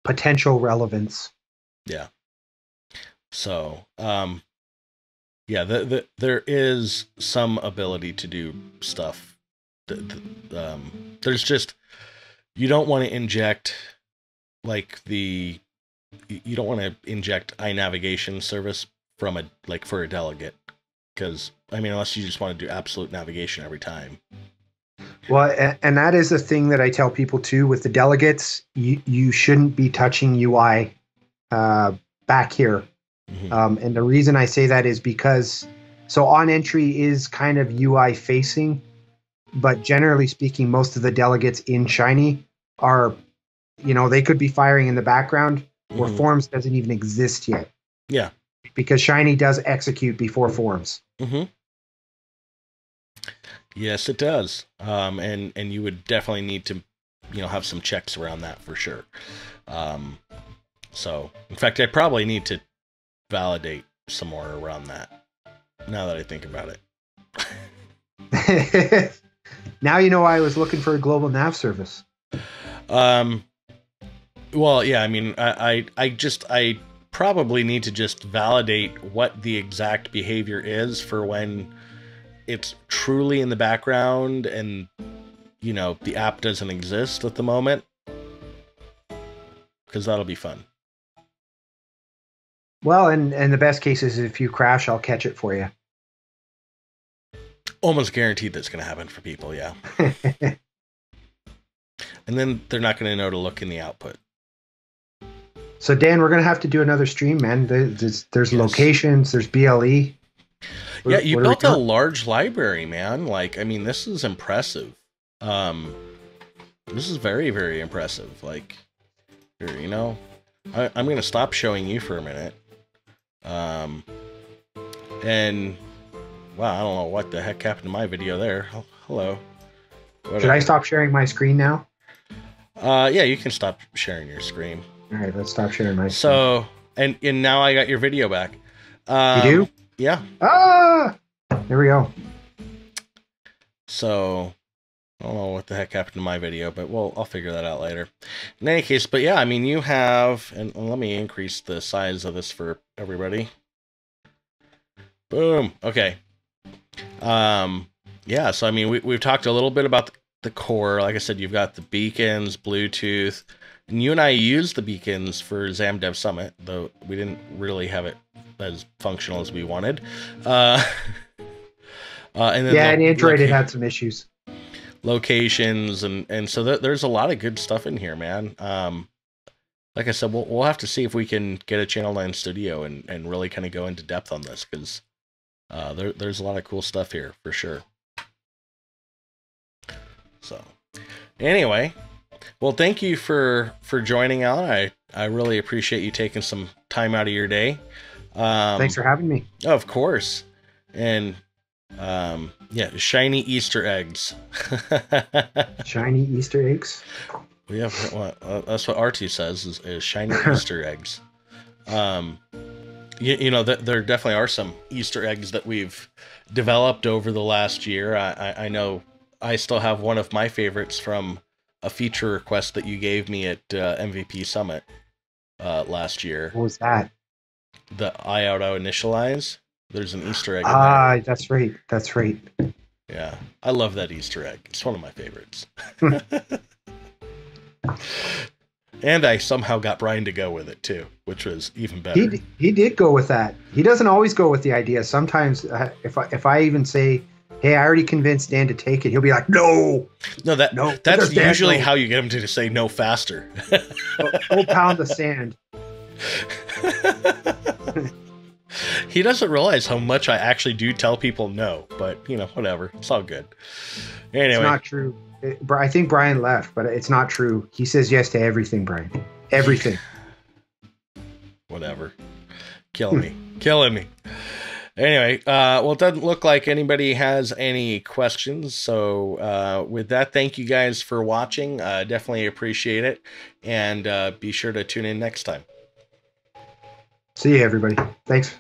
potential relevance. Yeah. So, yeah, there is some ability to do stuff. There's just, you don't want to inject like you don't want to inject iNavigation service from for a delegate. Because, I mean, unless you just want to do absolute navigation every time. Well, and that is the thing that I tell people too with the delegates. You shouldn't be touching UI back here. Mm-hmm. And the reason I say that is because on entry is kind of UI facing, but generally speaking, most of the delegates in Shiny are, they could be firing in the background where mm-hmm. forms doesn't even exist yet. Yeah. Because Shiny does execute before forms. Mm-hmm. Yes, it does. And you would definitely need to, have some checks around that for sure. So, in fact, I probably need to validate some more around that, now that I think about it. Now you know why I was looking for a global nav service. Well, yeah, I mean, I probably need to just validate what the exact behavior is for when it's truly in the background and, the app doesn't exist at the moment. Because that'll be fun. Well, and the best case is if you crash, I'll catch it for you. Almost guaranteed that's going to happen for people, yeah. And then they're not going to know to look in the output. So, Dan, we're going to have to do another stream, man. There's yes. Locations, there's BLE. Yeah, you built a large library, man. Like, I mean, this is impressive. This is very, very impressive. Like, here, I'm going to stop showing you for a minute. And, wow, I don't know what the heck happened to my video there. Hello. Should I stop sharing my screen now? Yeah, you can stop sharing your screen. All right, let's stop sharing my screen. So, and now I got your video back. You do? Yeah. Ah! There we go. So, I don't know what the heck happened to my video, but I'll figure that out later. In any case, but yeah, I mean, you have, and let me increase the size of this for everybody. Boom. Okay. Yeah, so I mean, we've talked a little bit about the core. Like I said, you've got the beacons, Bluetooth, and you and I used the beacons for XamDev Summit, though we didn't really have it as functional as we wanted. And then yeah, and Android it had some issues. locations, and so there's a lot of good stuff in here, man. Like I said, we'll have to see if we can get a Channel 9 studio and really kind of go into depth on this, because there's a lot of cool stuff here for sure. So anyway, well, thank you for joining, Alan. I really appreciate you taking some time out of your day. Thanks for having me. Of course. And yeah, shiny Easter eggs. Shiny Easter eggs. We have that's what RT says is shiny Easter eggs. You know, there definitely are some Easter eggs that we've developed over the last year. I know I still have one of my favorites from a feature request that you gave me at MVP Summit last year. What was that? The IOUTO initialize. There's an Easter egg in there. That's right. That's right. Yeah, I love that Easter egg. It's one of my favorites. And I somehow got Brian to go with it too, which was even better. He did go with that. He doesn't always go with the idea. Sometimes if I even say, "Hey, I already convinced Dan to take it," he'll be like, "No, that's usually how you get him to say no faster." Go pound the sand. He doesn't realize how much I actually do tell people no, but you know, whatever. It's all good. Anyway, it's not true. I think Brian left, but it's not true. He says yes to everything, Brian. Everything. Whatever. Killing me. Killing me. Anyway, well, it doesn't look like anybody has any questions. So with that, thank you guys for watching. Definitely appreciate it. And be sure to tune in next time. See you, everybody. Thanks.